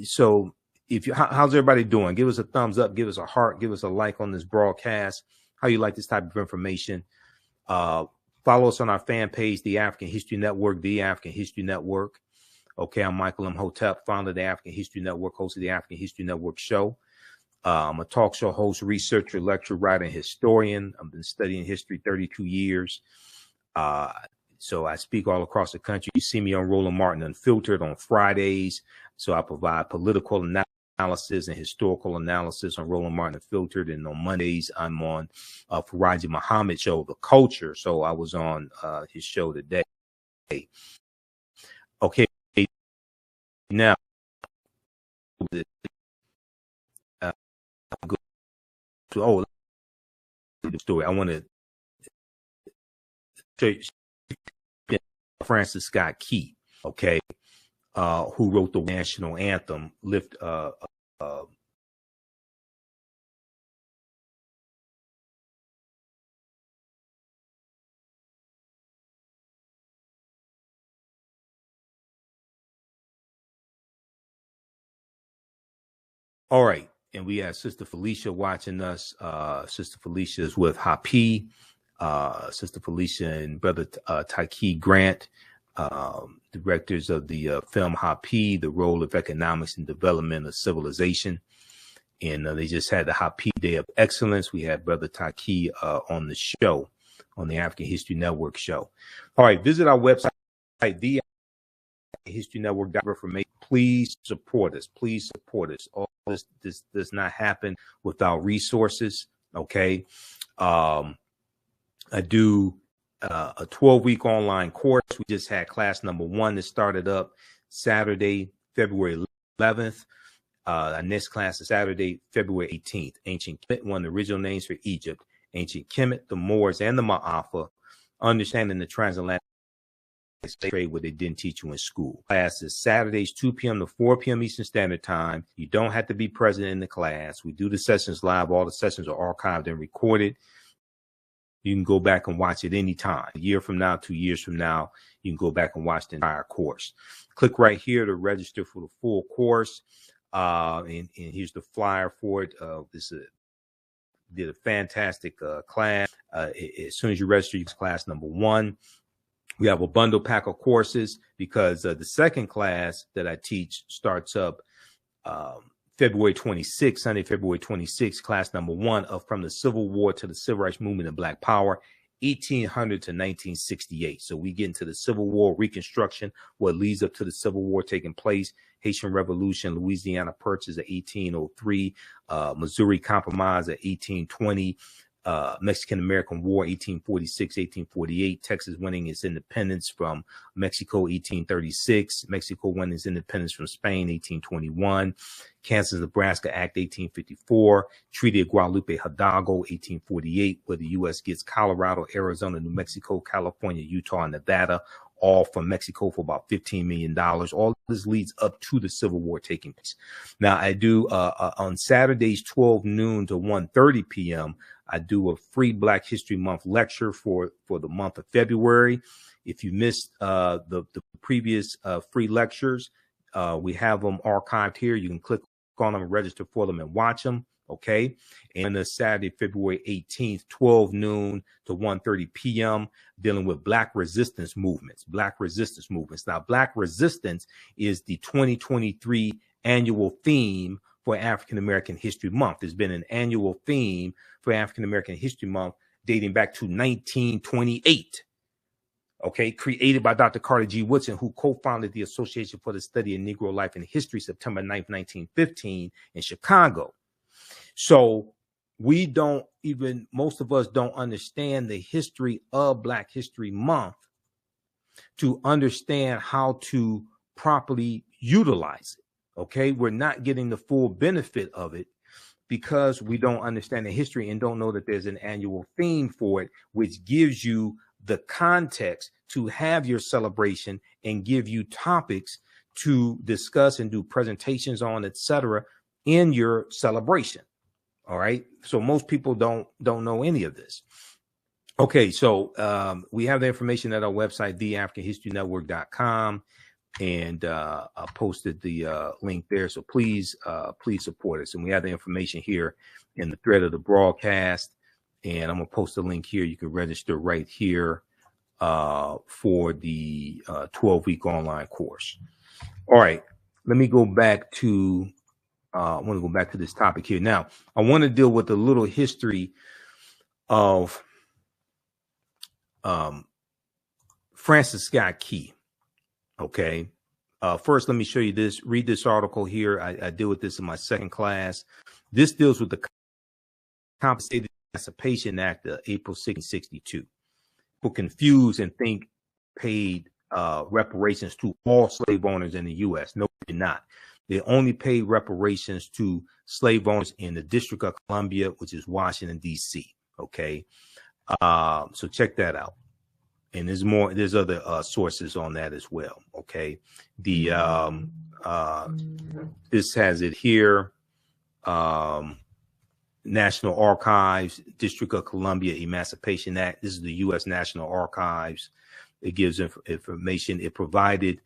So how's everybody doing? Give us a thumbs up, give us a heart, give us a like on this broadcast. How you like this type of information? Follow us on our fan page, The African History Network, The African History Network. Okay. I'm Michael Imhotep, founder of the African History Network, host of the African History Network show. I'm a talk show host, researcher, lecturer, writer, and historian. I've been studying history 32 years. So I speak all across the country. You see me on Roland Martin Unfiltered on Fridays. So I provide political analysis and historical analysis on Roland Martin Unfiltered. And on Mondays, I'm on Farajii Muhammad show, The Culture. So I was on his show today. Okay. Now, the story. I want to show you Francis Scott Key, okay, who wrote the national anthem, Lift all right. And we have Sister Felicia watching us. Sister Felicia is with Hapi. Sister Felicia and Brother Taiki Grant, directors of the film Hapi, The Role of Economics and Development of Civilization. And they just had the Hapi Day of Excellence. We had Brother Taiki on the show, on the African History Network show. All right, visit our website, the History Network information. Please support us. Please support us. All this does not happen without resources. Okay. I do a 12-week online course. We just had class number 1 that started up Saturday, February 11th. Our next class is Saturday, February 18th. Ancient Kemet, one of the original names for Egypt. Ancient Kemet, the Moors, and the Ma'afa. Understanding the transatlantic trade, what they didn't teach you in school. Class is Saturdays, 2 p.m. to 4 p.m. Eastern Standard Time. You don't have to be present in the class. We do the sessions live. All the sessions are archived and recorded. You can go back and watch it anytime. A year from now, 2 years from now, you can go back and watch the entire course. Click right here to register for the full course. And here's the flyer for it. Did a fantastic class. As soon as you register, you class number 1. We have a bundle pack of courses because the second class that I teach starts up February 26th, Sunday, February 26th, class number 1 of From the Civil War to the Civil Rights Movement and Black Power, 1800 to 1968. So we get into the Civil War, Reconstruction, what leads up to the Civil War taking place, Haitian Revolution, Louisiana Purchase of 1803, Missouri Compromise of 1820, Mexican-American War, 1846, 1848, Texas winning its independence from Mexico, 1836, Mexico winning its independence from Spain, 1821, Kansas-Nebraska Act, 1854, Treaty of Guadalupe Hidalgo, 1848, where the U.S. gets Colorado, Arizona, New Mexico, California, Utah, and Nevada, all from Mexico for about $15 million. All this leads up to the Civil War taking place. Now, I do on Saturdays, 12 noon to 1:30 p.m., I do a free Black History Month lecture for the month of February. If you missed the previous free lectures, we have them archived here. You can click on them and register for them and watch them. Okay. And the Saturday, February 18th, 12 noon to 1:30 p.m., dealing with Black resistance movements. Now, Black resistance is the 2023 annual theme for African American History Month. There's been an annual theme for African American History Month dating back to 1928. Okay, created by Dr. Carter G. Woodson, who co-founded the Association for the Study of Negro Life and History, September 9th, 1915 in Chicago. So most of us don't understand the history of Black History Month to understand how to properly utilize it. Okay, we're not getting the full benefit of it because we don't understand the history and don't know that there's an annual theme for it, which gives you the context to have your celebration and give you topics to discuss and do presentations on, etc., in your celebration. All right. So most people don't know any of this. Okay. So we have the information at our website, theafricanhistorynetwork.com. And I posted the link there. So please support us. And we have the information here in the thread of the broadcast. And I'm going to post a link here. You can register right here for the 12-week online course. All right. Let me go back to I want to go back to this topic here. Now, I want to deal with a little history of Francis Scott Key. Okay. First, let me show you this. Read this article here. I deal with this in my second class. This deals with the Compensated Emancipation Act of April 1662. People confuse and think paid reparations to all slave owners in the U.S. No, they did not. They only paid reparations to slave owners in the District of Columbia, which is Washington, D.C. Okay. So check that out. And there's other sources on that as well. Okay. The this has it here. National Archives, District of Columbia Emancipation Act. This is the U.S. National Archives. It gives information. It provided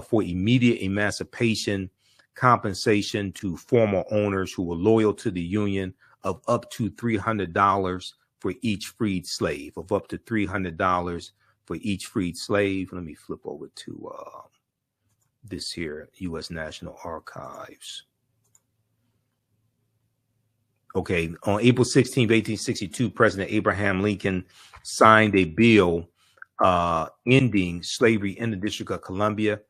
for immediate emancipation, compensation to former owners who were loyal to the Union of up to $300 for each freed slave, of up to $300 for each freed slave. Let me flip over to this here, U.S. National Archives. Okay, on April 16, 1862, President Abraham Lincoln signed a bill ending slavery in the District of Columbia.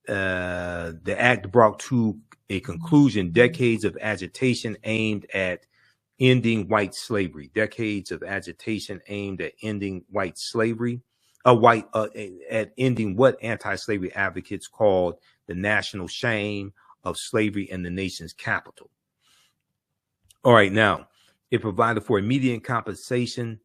The act brought to a conclusion decades of agitation aimed at ending white slavery. Decades of agitation aimed at ending white slavery. At ending what anti-slavery advocates called the national shame of slavery in the nation's capital. All right, now, it provided for immediate compensation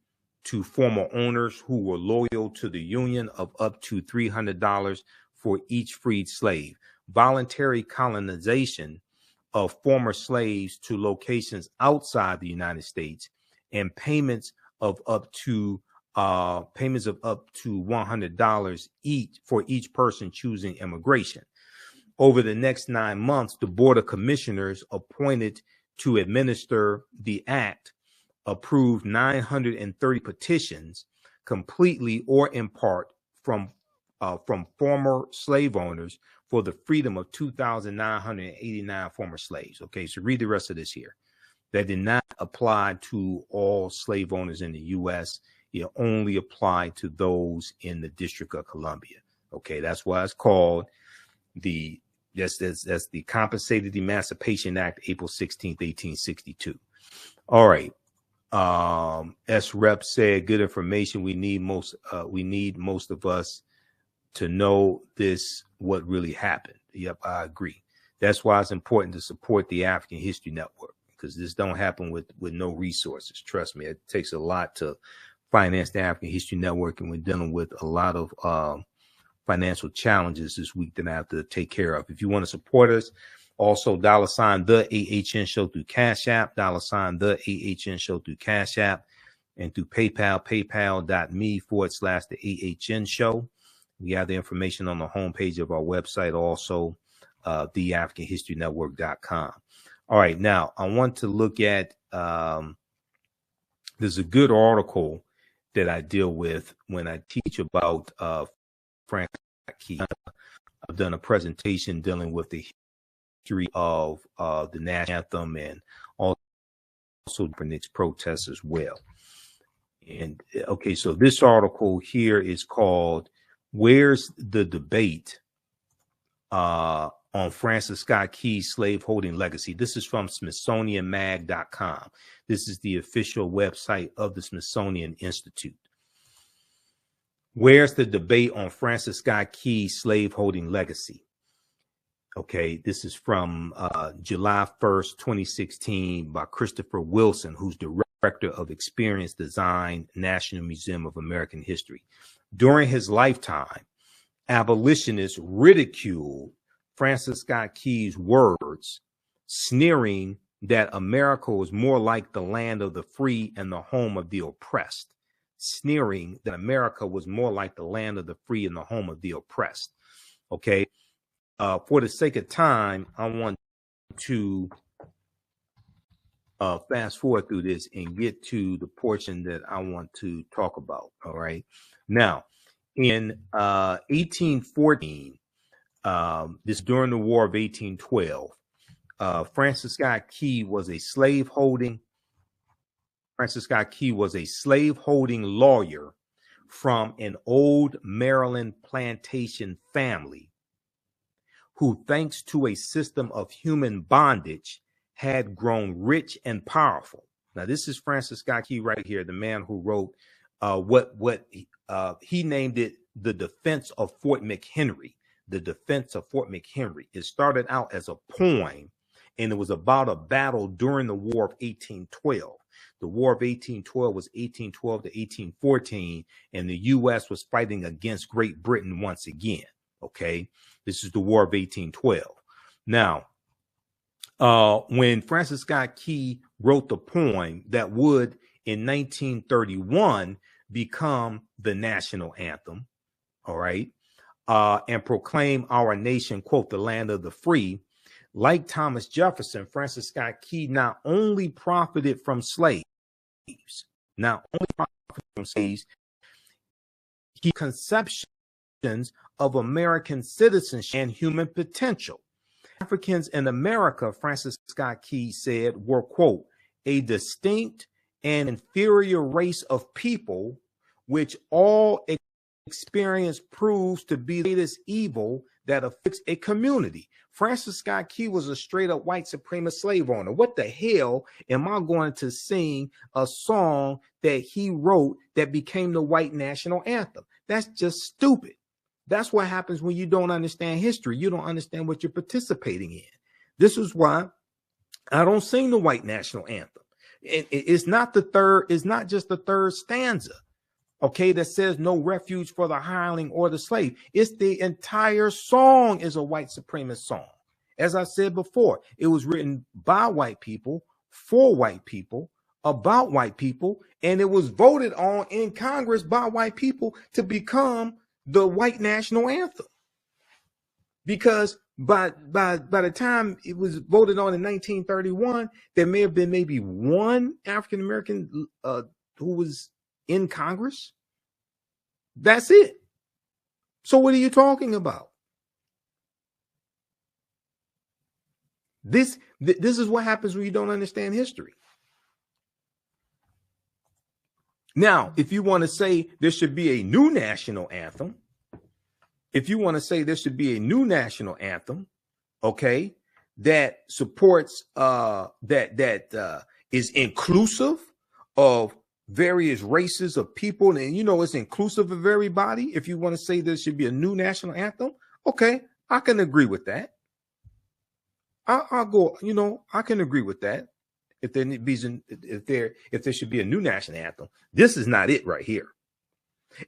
to former owners who were loyal to the Union of up to $300 for each freed slave, voluntary colonization of former slaves to locations outside the United States, and payments of up to $100 each for each person choosing immigration. Over the next 9 months, the Board of Commissioners appointed to administer the act approved 930 petitions, completely or in part, from former slave owners for the freedom of 2,989 former slaves. Okay, so read the rest of this here. That did not apply to all slave owners in the U.S. It only applied to those in the District of Columbia. Okay, that's why it's called that's the Compensated Emancipation Act, April 16th, 1862. All right. S. Rep said, good information. We need most of us to know this, what really happened. Yep, I agree. That's why it's important to support the African History Network, because this don't happen with no resources. Trust me, it takes a lot to finance the African History Network, and we're dealing with a lot of financial challenges this week that I have to take care of. If you want to support us, also $ the AHN show through Cash App, $ the AHN show through Cash App, and through PayPal, paypal.me/the AHN show. We have the information on the homepage of our website, also theafricanhistorynetwork.com. All right, now I want to look at there's a good article that I deal with when I teach about Frank Key. I've done a presentation dealing with the history of the national anthem and also Kaepernick's protests as well. And okay, so this article here is called "Where's the Debate on Francis Scott Key's Slaveholding Legacy?" This is from SmithsonianMag.com. This is the official website of the Smithsonian Institute. Where's the debate on Francis Scott Key's slaveholding legacy? Okay, this is from July 1st, 2016 by Christopher Wilson, who's director of Experience Design, National Museum of American History. During his lifetime, abolitionists ridiculed Francis Scott Key's words, sneering that America was more like the land of the free and the home of the oppressed. Sneering that America was more like the land of the free and the home of the oppressed. Okay. For the sake of time, I want to fast forward through this and get to the portion that I want to talk about. All right. Now, in 1814, this during the War of 1812, Francis Scott Key was a slaveholding lawyer from an old Maryland plantation family who, thanks to a system of human bondage, had grown rich and powerful. Now, this is Francis Scott Key right here, the man who wrote he named it the Defense of Fort McHenry. The Defense of Fort McHenry. It started out as a poem, and it was about a battle during the War of 1812. The War of 1812 was 1812 to 1814, and the U.S. was fighting against Great Britain once again. Okay, this is the War of 1812. Now, when Francis Scott Key wrote the poem that would, in 1931, become the national anthem, all right, and proclaim our nation, quote, the land of the free, like Thomas Jefferson, Francis Scott Key not only profited from slaves, he conceptions of American citizenship and human potential. Africans in America, Francis Scott Key said, were, quote, a distinct and inferior race of people, which all experience proves to be the greatest evil that afflicts a community. Francis Scott Key was a straight up white supremacist slave owner. What the hell am I going to sing a song that he wrote that became the white national anthem? That's just stupid. That's what happens when you don't understand history. You don't understand what you're participating in. This is why I don't sing the white national anthem. It's not the third, it's not just the third stanza, okay, that says no refuge for the hireling or the slave. It's the entire song is a white supremacist song. As I said before, it was written by white people, for white people, about white people, and it was voted on in Congress by white people to become the white national anthem. Because by the time it was voted on in 1931, there may have been maybe one African American who was in Congress. That's it. So what are you talking about? This is what happens when you don't understand history. Now, if you want to say there should be a new national anthem, okay, that supports that is inclusive of various races of people, and it's inclusive of everybody. If you want to say there should be a new national anthem, okay, I can agree with that. I'll go, I can agree with that. If there should be a new national anthem, this is not it right here.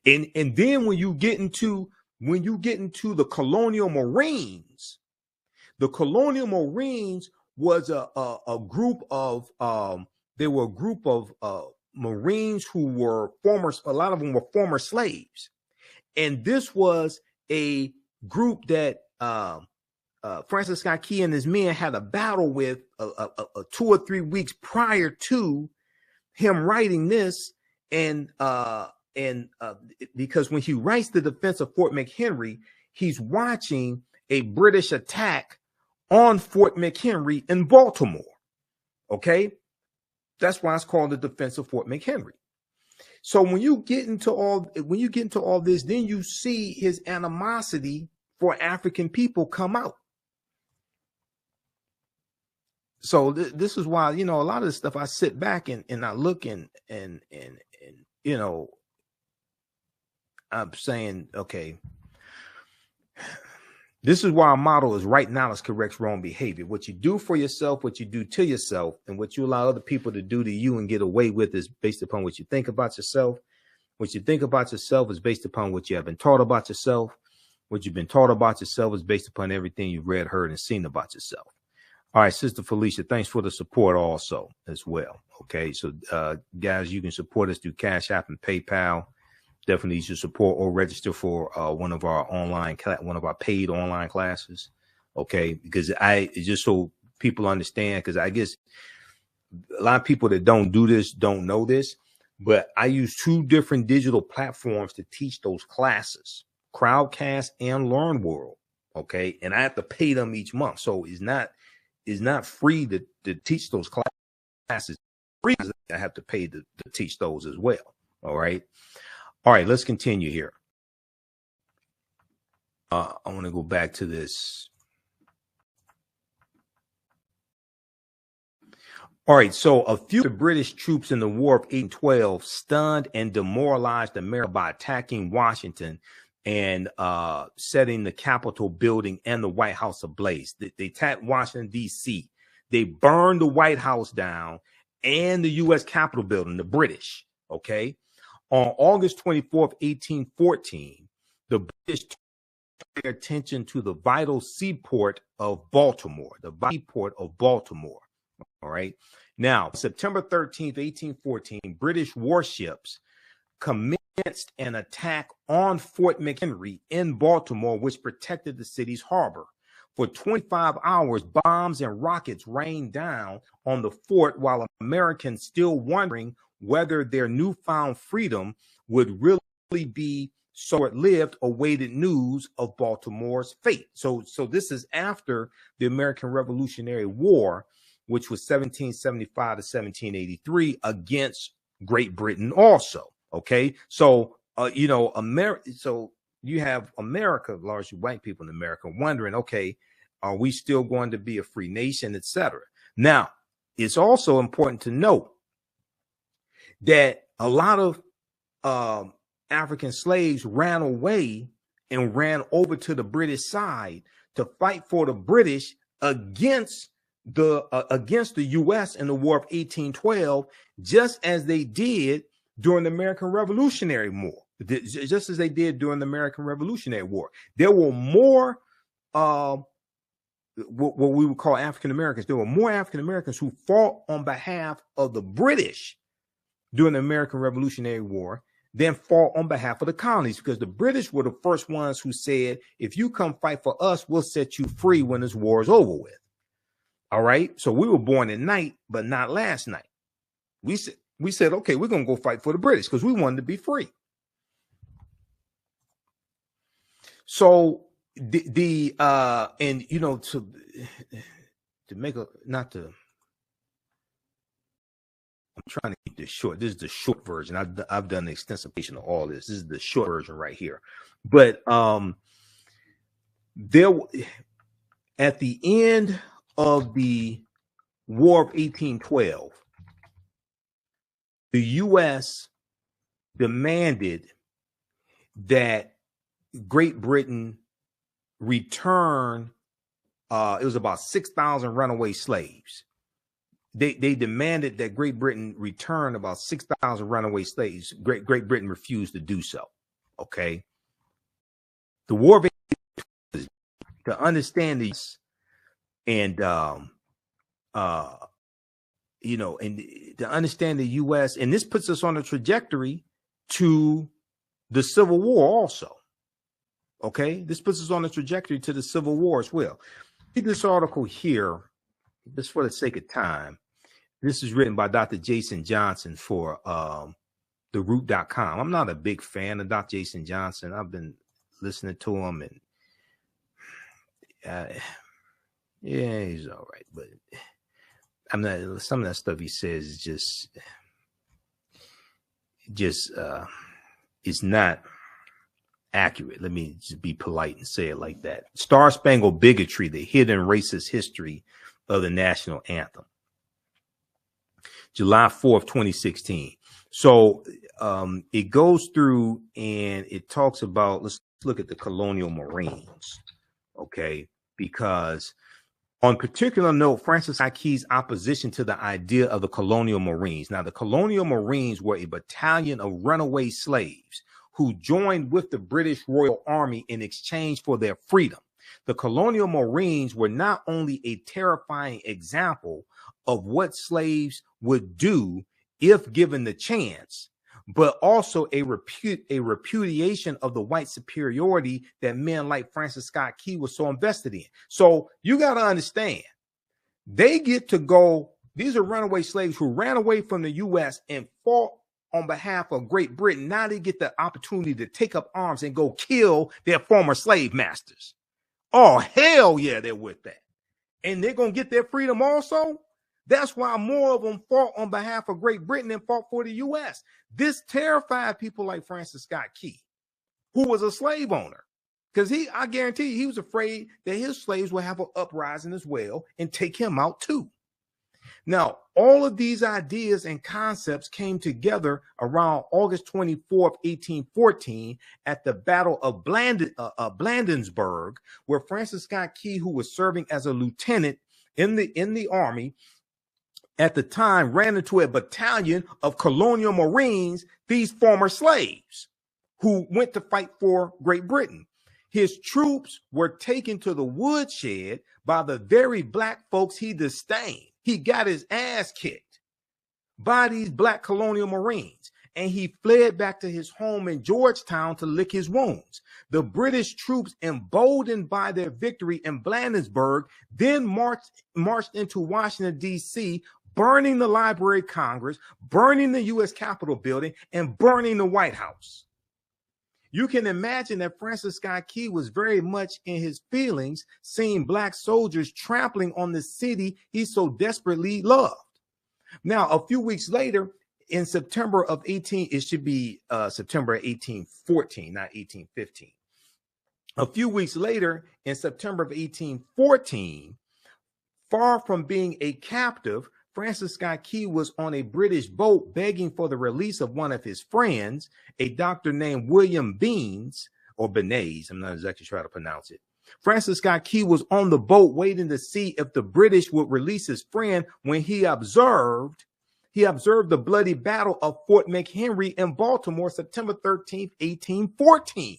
And then when you get into the colonial Marines was a group of Marines who were a lot of them were former slaves. And this was a group that Francis Scott Key and his men had a battle with 2 or 3 weeks prior to him writing this. And because when he writes the defense of Fort McHenry, he's watching a British attack on Fort McHenry in Baltimore. Okay, that's why it's called the defense of Fort McHenry. So when you get into all this, then you see his animosity for African people come out. So this is why, a lot of this stuff I sit back and I look and I'm saying, okay, this is why our motto is right knowledge corrects wrong behavior. What you do for yourself, what you do to yourself, and what you allow other people to do to you and get away with is based upon what you think about yourself. What you think about yourself is based upon what you have been taught about yourself. What you've been taught about yourself is based upon everything you've read, heard, and seen about yourself. All right, Sister Felicia, thanks for the support also as well. Okay, so guys, you can support us through Cash App and PayPal. Definitely you should support or register for one of our paid online classes. Okay, because just so people understand, because I guess a lot of people that don't do this don't know this, but I use 2 different digital platforms to teach those classes, Crowdcast and Learn World. Okay, and I have to pay them each month, so it's not free to teach those classes. Free, I have to pay to teach those as well. All right. Let's continue here. I want to go back to this. All right. So a few of the British troops in the War of 1812 stunned and demoralized America by attacking Washington and setting the Capitol building and the White House ablaze. They attacked Washington, D.C. They burned the White House down and the U.S. Capitol building, the British. Okay. On August 24th, 1814, the British turned their attention to the vital seaport of Baltimore, All right. Now, September 13th, 1814, British warships commenced an attack on Fort McHenry in Baltimore, which protected the city's harbor. For 25 hours, bombs and rockets rained down on the fort, while Americans, still wondering whether their newfound freedom would really be short-lived, awaited news of Baltimore's fate. So this is after the American Revolutionary War, which was 1775 to 1783 against Great Britain also. Okay, so so you have America, largely white people in America, wondering, okay, are we still going to be a free nation, etc. Now, it's also important to note that a lot of African slaves ran away and ran over to the British side to fight for the British against the U.S. in the War of 1812, just as they did during the American Revolutionary War. Just as they did during the American Revolutionary War, there were more what we would call African Americans. There were more African Americans who fought on behalf of the British during the American Revolutionary War than fought on behalf of the colonies, because the British were the first ones who said, if you come fight for us, we'll set you free when this war is over with. All right. So we were born at night, but not last night. We said, okay, we're going to go fight for the British because we wanted to be free. So and you know, to make a, not to, I'm trying to keep this short. This is the short version. I've done an extensive of all this. This is the short version right here. But there, at the end of the War of 1812, the U.S. demanded that Great Britain return. It was about 6,000 runaway slaves. They demanded that Great Britain return about 6,000 runaway slaves. Great Britain refused to do so. Okay. The War of 1812, to understand these, and you know, and to understand the U.S., and this puts us on a trajectory to the Civil War also. Okay, this puts us on a trajectory to the Civil War as well. Read this article here, just for the sake of time. This is written by Dr. Jason Johnson for TheRoot.com. I'm not a big fan of Dr. Jason Johnson. I've been listening to him, and yeah, he's all right, but I'm not. Some of that stuff he says is just it's not accurate. Let me just be polite and say it like that. Star Spangled Bigotry, the hidden racist history of the national anthem. July 4th, 2016. So it goes through and it talks about, let's look at the colonial Marines. Okay. Because on particular note, Francis Scott Key's opposition to the idea of the colonial Marines. Now, the colonial Marines were a battalion of runaway slaves who joined with the British Royal Army in exchange for their freedom. The colonial Marines were not only a terrifying example of what slaves would do if given the chance, but also a repudiation of the white superiority that men like Francis Scott Key was so invested in. So you got to understand, they get to go, these are runaway slaves who ran away from the U.S. and fought on behalf of Great Britain. Now they get the opportunity to take up arms and go kill their former slave masters. Oh, hell yeah, they're with that. And they're going to get their freedom also. That's why more of them fought on behalf of Great Britain than fought for the U.S. This terrified people like Francis Scott Key, who was a slave owner, because I guarantee you, he was afraid that his slaves would have an uprising as well and take him out too. Now, all of these ideas and concepts came together around August 24th, 1814 at the Battle of Bladensburg, where Francis Scott Key, who was serving as a lieutenant in the army at the time, ran into a battalion of colonial Marines, these former slaves who went to fight for Great Britain. His troops were taken to the woodshed by the very black folks he disdained. He got his ass kicked by these black colonial Marines, and he fled back to his home in Georgetown to lick his wounds. The British troops, emboldened by their victory in Bladensburg, then marched into Washington, D.C., burning the Library of Congress, burning the U.S. Capitol building, and burning the White House. You can imagine that Francis Scott Key was very much in his feelings, seeing black soldiers trampling on the city he so desperately loved. Now, a few weeks later, in September of 1814, not 1815. A few weeks later, in September of 1814, far from being a captive, Francis Scott Key was on a British boat begging for the release of one of his friends, a doctor named William Beans, or Benes, I'm not exactly sure how to pronounce it. Francis Scott Key was on the boat waiting to see if the British would release his friend when he observed the bloody battle of Fort McHenry in Baltimore, September 13th, 1814.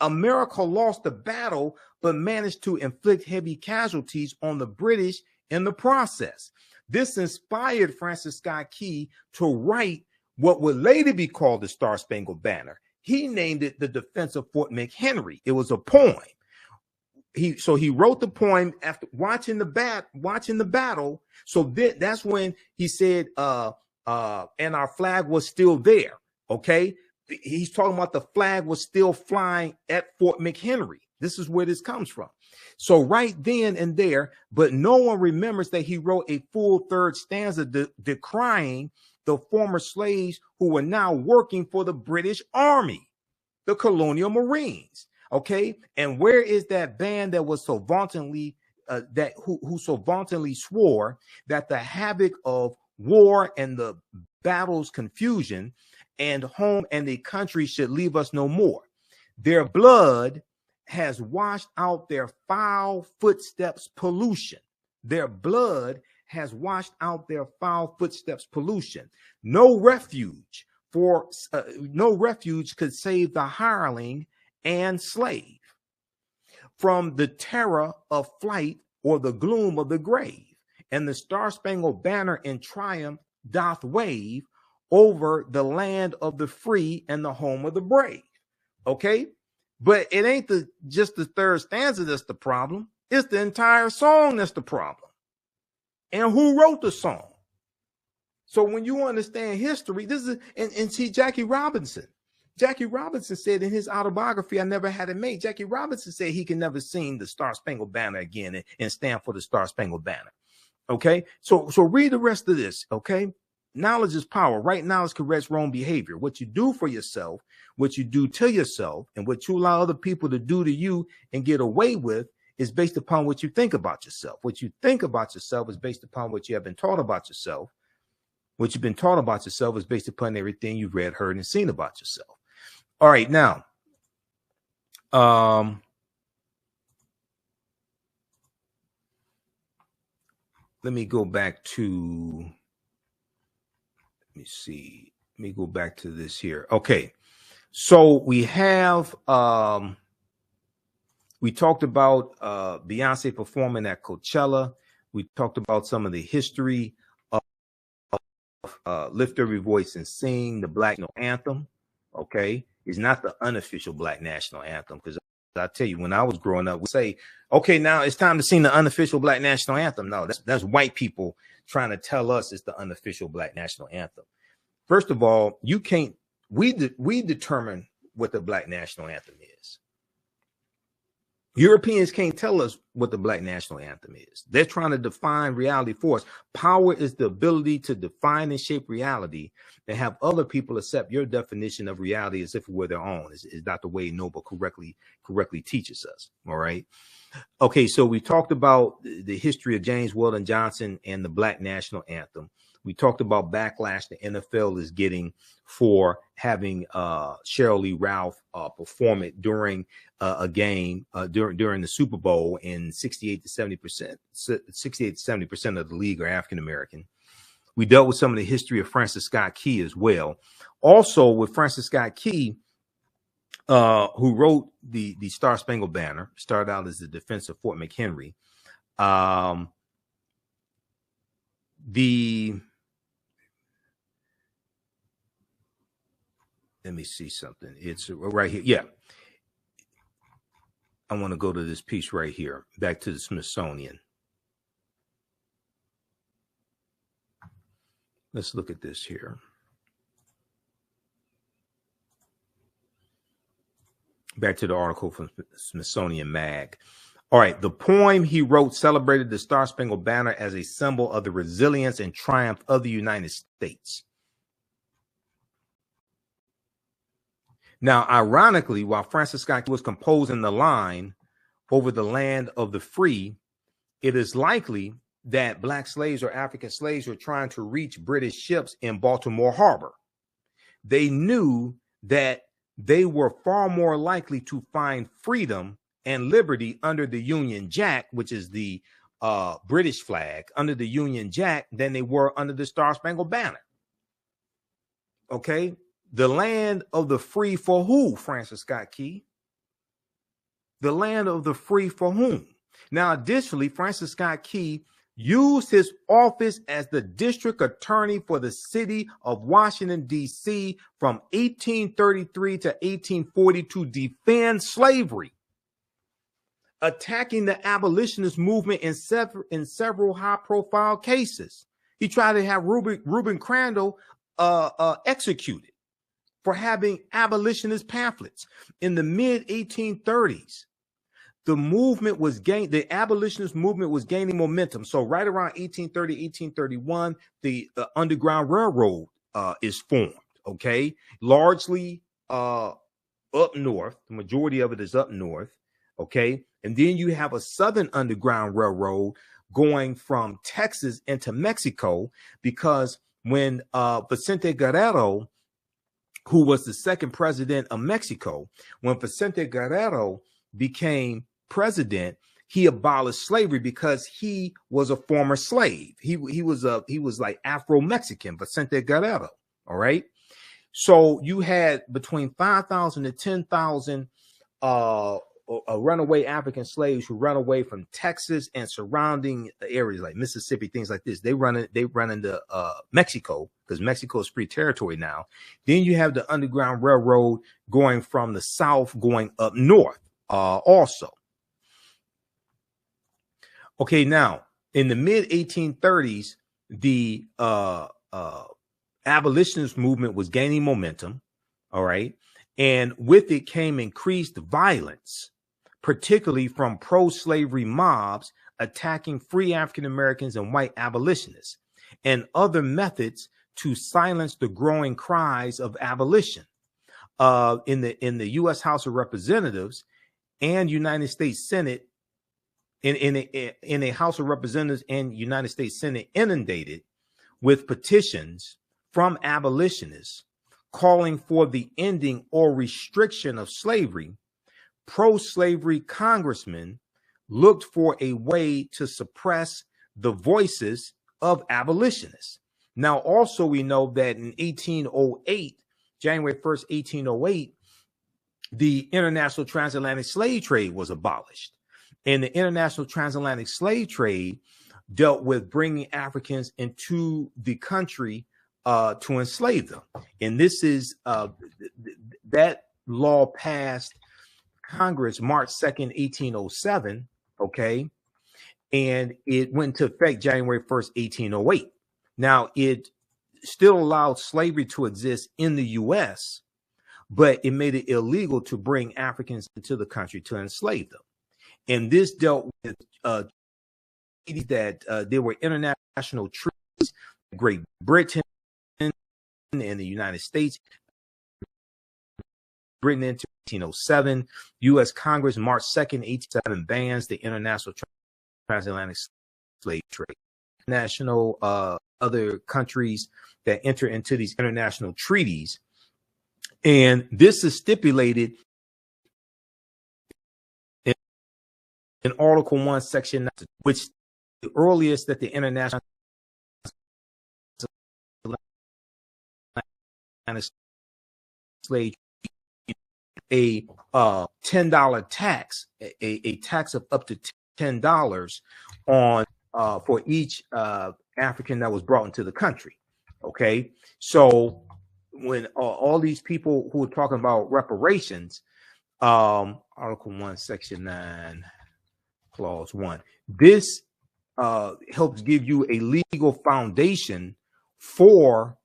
America lost the battle, but managed to inflict heavy casualties on the British in the process. This inspired Francis Scott Key to write what would later be called the Star-Spangled Banner. He named it The Defense of Fort McHenry. It was a poem. He wrote the poem after watching the battle. So that's when he said, and our flag was still there. Okay. He's talking about the flag was still flying at Fort McHenry. This is where this comes from. So right then and there, but no one remembers that he wrote a full third stanza decrying the former slaves who were now working for the British Army, the Colonial Marines. Okay, and where is that band that was so vauntily who so vauntily swore that the havoc of war and the battle's confusion and home and the country should leave us no more? Their blood has washed out their foul footsteps pollution. Their blood has washed out their foul footsteps pollution. No refuge could save the hireling and slave from the terror of flight or the gloom of the grave. And the Star-Spangled Banner in triumph doth wave over the land of the free and the home of the brave. Okay, but it ain't just the third stanza that's the problem. It's the entire song that's the problem. And who wrote the song? So when you understand history, this is and see Jackie Robinson said in his autobiography, I Never Had It Made. Jackie Robinson said he can never sing the Star-Spangled Banner again and stand for the Star-Spangled Banner. Okay, so read the rest of this. Okay, knowledge is power. Right knowledge corrects wrong behavior. What you do for yourself, what you do to yourself, and what you allow other people to do to you and get away with is based upon what you think about yourself. What you think about yourself is based upon what you have been taught about yourself. What you've been taught about yourself is based upon everything you've read, heard, and seen about yourself. All right, now, let me go back to, let me go back to this here. Okay, so we have, we talked about Beyonce performing at Coachella. We talked about some of the history of Lift Every Voice and Sing, the Black Anthem. Okay, it's not the unofficial Black national anthem, because I tell you, when I was growing up, we say, okay, now it's time to sing the unofficial Black national anthem. No, that's white people trying to tell us it's the unofficial Black national anthem. First of all, you can't, we determine what the Black national anthem is. Europeans can't tell us what the Black national anthem is. They're trying to define reality for us. Power is the ability to define and shape reality and have other people accept your definition of reality as if it were their own. Is Dr. Wade Noble correctly teaches us. All right. Okay, so we talked about the history of James Weldon Johnson and the Black national anthem. We talked about backlash the NFL is getting for having Sheryl Lee Ralph perform it during a game during the Super Bowl, and 68 to 70% of the league are African American. We dealt with some of the history of Francis Scott Key as well. Also with Francis Scott Key, who wrote the Star-Spangled Banner, started out as the defense of Fort McHenry. Let me see something. It's right here. Yeah. I want to go to this piece right here, back to the Smithsonian. Let's look at this here. Back to the article from Smithsonian Mag. All right. The poem he wrote celebrated the Star-Spangled Banner as a symbol of the resilience and triumph of the United States. Now, ironically, while Francis Scott was composing the line over the land of the free, it is likely that Black slaves or African slaves were trying to reach British ships in Baltimore Harbor. They knew that they were far more likely to find freedom and liberty under the Union Jack, which is the British flag, under the Union Jack than they were under the Star Spangled Banner. Okay, the land of the free for who, Francis Scott Key? The land of the free for whom? Now, additionally, Francis Scott Key used his office as the district attorney for the city of Washington, D.C. from 1833 to 1840 to defend slavery, attacking the abolitionist movement in several high-profile cases. He tried to have Reuben Crandall executed for having abolitionist pamphlets. In the mid-1830s, the abolitionist movement was gaining momentum. So right around 1830, 1831, the Underground Railroad is formed, okay? Largely up north. The majority of it is up north, okay? And then you have a Southern Underground Railroad going from Texas into Mexico, because when Vicente Guerrero, who was the second president of Mexico, when Vicente Guerrero became president, he abolished slavery because he was a former slave. He was like Afro-Mexican, Vicente Guerrero. All right. So you had between 5,000 and 10,000 runaway African slaves who run away from Texas and surrounding areas like Mississippi, things like this. They run into Mexico, because Mexico is free territory now. Then you have the Underground Railroad going from the south going up north also. Okay, now in the mid 1830s, the abolitionist movement was gaining momentum. All right. And with it came increased violence, particularly from pro-slavery mobs attacking free African Americans and white abolitionists, and other methods to silence the growing cries of abolition. In the U.S. House of Representatives and United States Senate, in a House of Representatives and United States Senate inundated with petitions from abolitionists calling for the ending or restriction of slavery, pro-slavery congressmen looked for a way to suppress the voices of abolitionists. Now, also, we know that in 1808, January 1st, 1808, the international transatlantic slave trade was abolished. And the international transatlantic slave trade dealt with bringing Africans into the country to enslave them. And this is that law passed Congress March 2nd, 1807. Okay. And it went into effect January 1st, 1808. Now, it still allowed slavery to exist in the U.S., but it made it illegal to bring Africans into the country to enslave them. And this dealt with that there were international treaties, Great Britain and the United States. Britain into 1807, U.S. Congress March 2nd, 1807 bans the international transatlantic slave trade. National other countries that enter into these international treaties, and this is stipulated in Article 1, Section 9, which the earliest that the international slave a $10 tax, a tax of up to $10 on for each African that was brought into the country. Okay, so when all these people who are talking about reparations, Article 1, Section 9, Clause 1, this helps give you a legal foundation for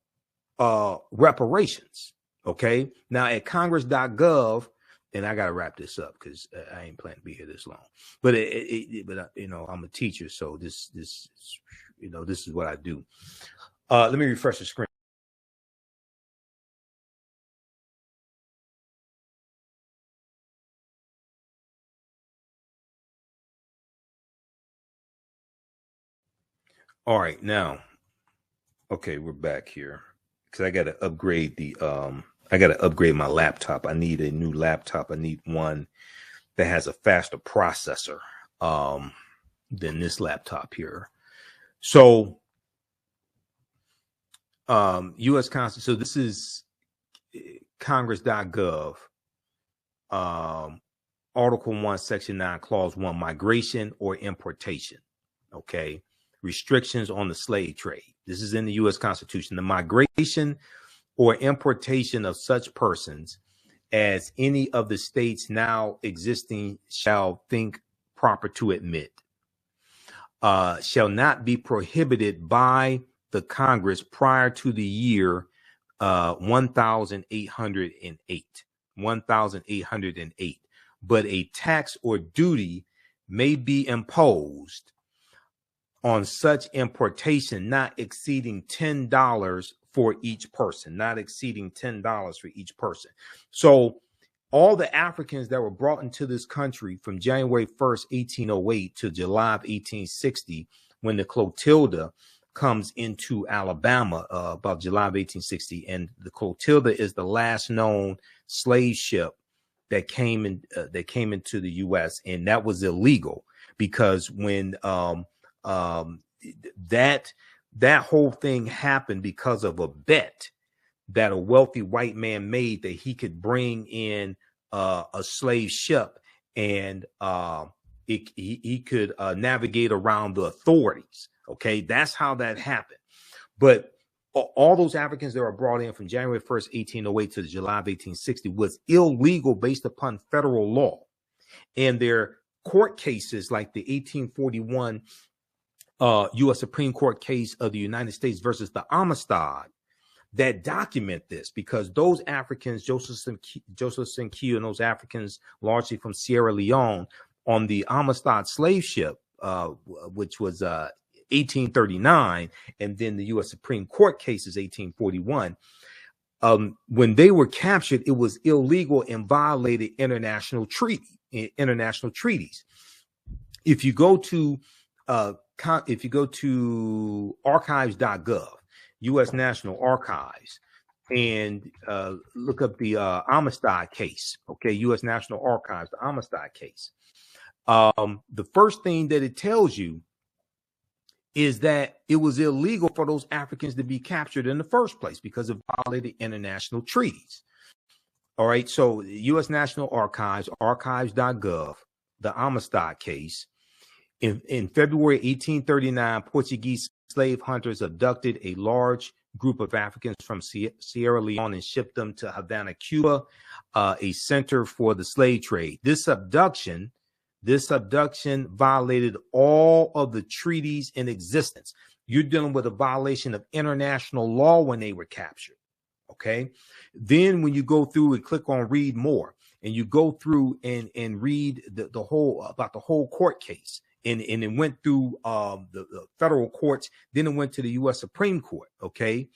reparations. Okay, now at congress.gov, and I got to wrap this up because I ain't planning to be here this long. But you know, I'm a teacher, so this you know, this is what I do. Let me refresh the screen. All right, now, okay, we're back here because I got to upgrade the I got to upgrade my laptop. I need a new laptop. I need one that has a faster processor than this laptop here. So U.S. Constitution. So this is Congress.gov. Article 1, Section 9, Clause 1, migration or importation. Okay. Restrictions on the slave trade. This is in the U.S. Constitution. The migration or importation of such persons as any of the states now existing shall think proper to admit, shall not be prohibited by the Congress prior to the year 1808, but a tax or duty may be imposed on such importation not exceeding $10 for each person, not exceeding $10 for each person. So all the Africans that were brought into this country from January 1st, 1808 to July of 1860, when the Clotilda comes into Alabama, about July of 1860, and the Clotilda is the last known slave ship that came into the U.S., and that was illegal because when that whole thing happened because of a bet that a wealthy white man made that he could bring in a slave ship and he could navigate around the authorities. Okay, that's how that happened. But all those Africans that were brought in from January 1st, 1808 to July of 1860 was illegal based upon federal law. And their court cases like the 1841 U.S. Supreme Court case of the United States versus the Amistad that document this, because those Africans, Joseph Sinkio and those Africans largely from Sierra Leone on the Amistad slave ship, which was 1839, and then the U.S. Supreme Court case is 1841. When they were captured, it was illegal and violated international treaties. If you go to archives.gov, U.S. National Archives, and look up the Amistad case, okay, U.S. National Archives, the Amistad case, the first thing that it tells you is that it was illegal for those Africans to be captured in the first place because it violated international treaties. All right, so U.S. National Archives, archives.gov, the Amistad case. In February 1839, Portuguese slave hunters abducted a large group of Africans from Sierra Leone and shipped them to Havana, Cuba, a center for the slave trade. This abduction violated all of the treaties in existence. You're dealing with a violation of international law when they were captured. Okay. Then when you go through and click on read more, and you go through and read the whole about the whole court case, and it went through the federal courts, then it went to the U.S. Supreme Court. Okay.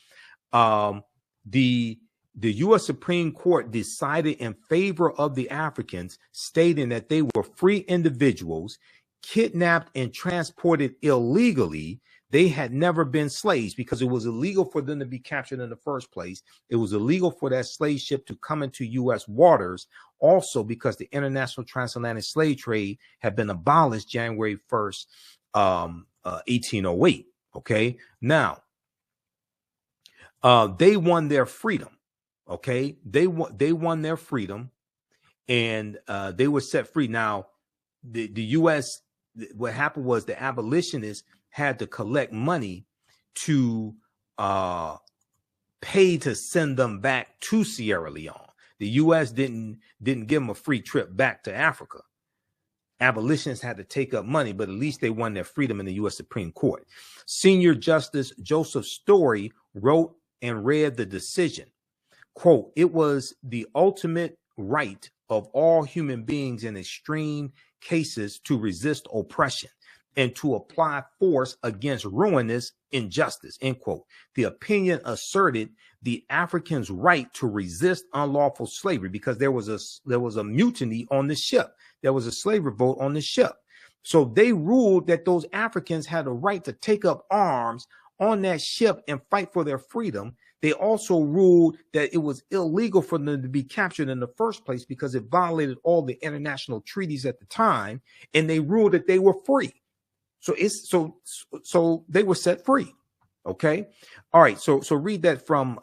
The U.S. Supreme Court decided in favor of the Africans, stating that they were free individuals kidnapped and transported illegally. They had never been slaves because it was illegal for them to be captured in the first place. It was illegal for that slave ship to come into U.S. waters, also because the international transatlantic slave trade had been abolished January 1st, 1808. Okay. Now, they won their freedom. Okay. They won their freedom, and they were set free. Now, the U.S., what happened was the abolitionists had to collect money to pay to send them back to Sierra Leone. The U.S. didn't give them a free trip back to Africa. Abolitionists had to take up money, but at least they won their freedom in the U.S. Supreme Court. Senior Justice Joseph Story wrote and read the decision. Quote, "It was the ultimate right of all human beings in extreme cases to resist oppression and to apply force against ruinous injustice," end quote. The opinion asserted the Africans' right to resist unlawful slavery because there was a mutiny on the ship. There was a slave revolt on the ship. So they ruled that those Africans had a right to take up arms on that ship and fight for their freedom. they also ruled that it was illegal for them to be captured in the first place because it violated all the international treaties at the time, and they ruled that they were free. So so they were set free. Okay. All right. So read that from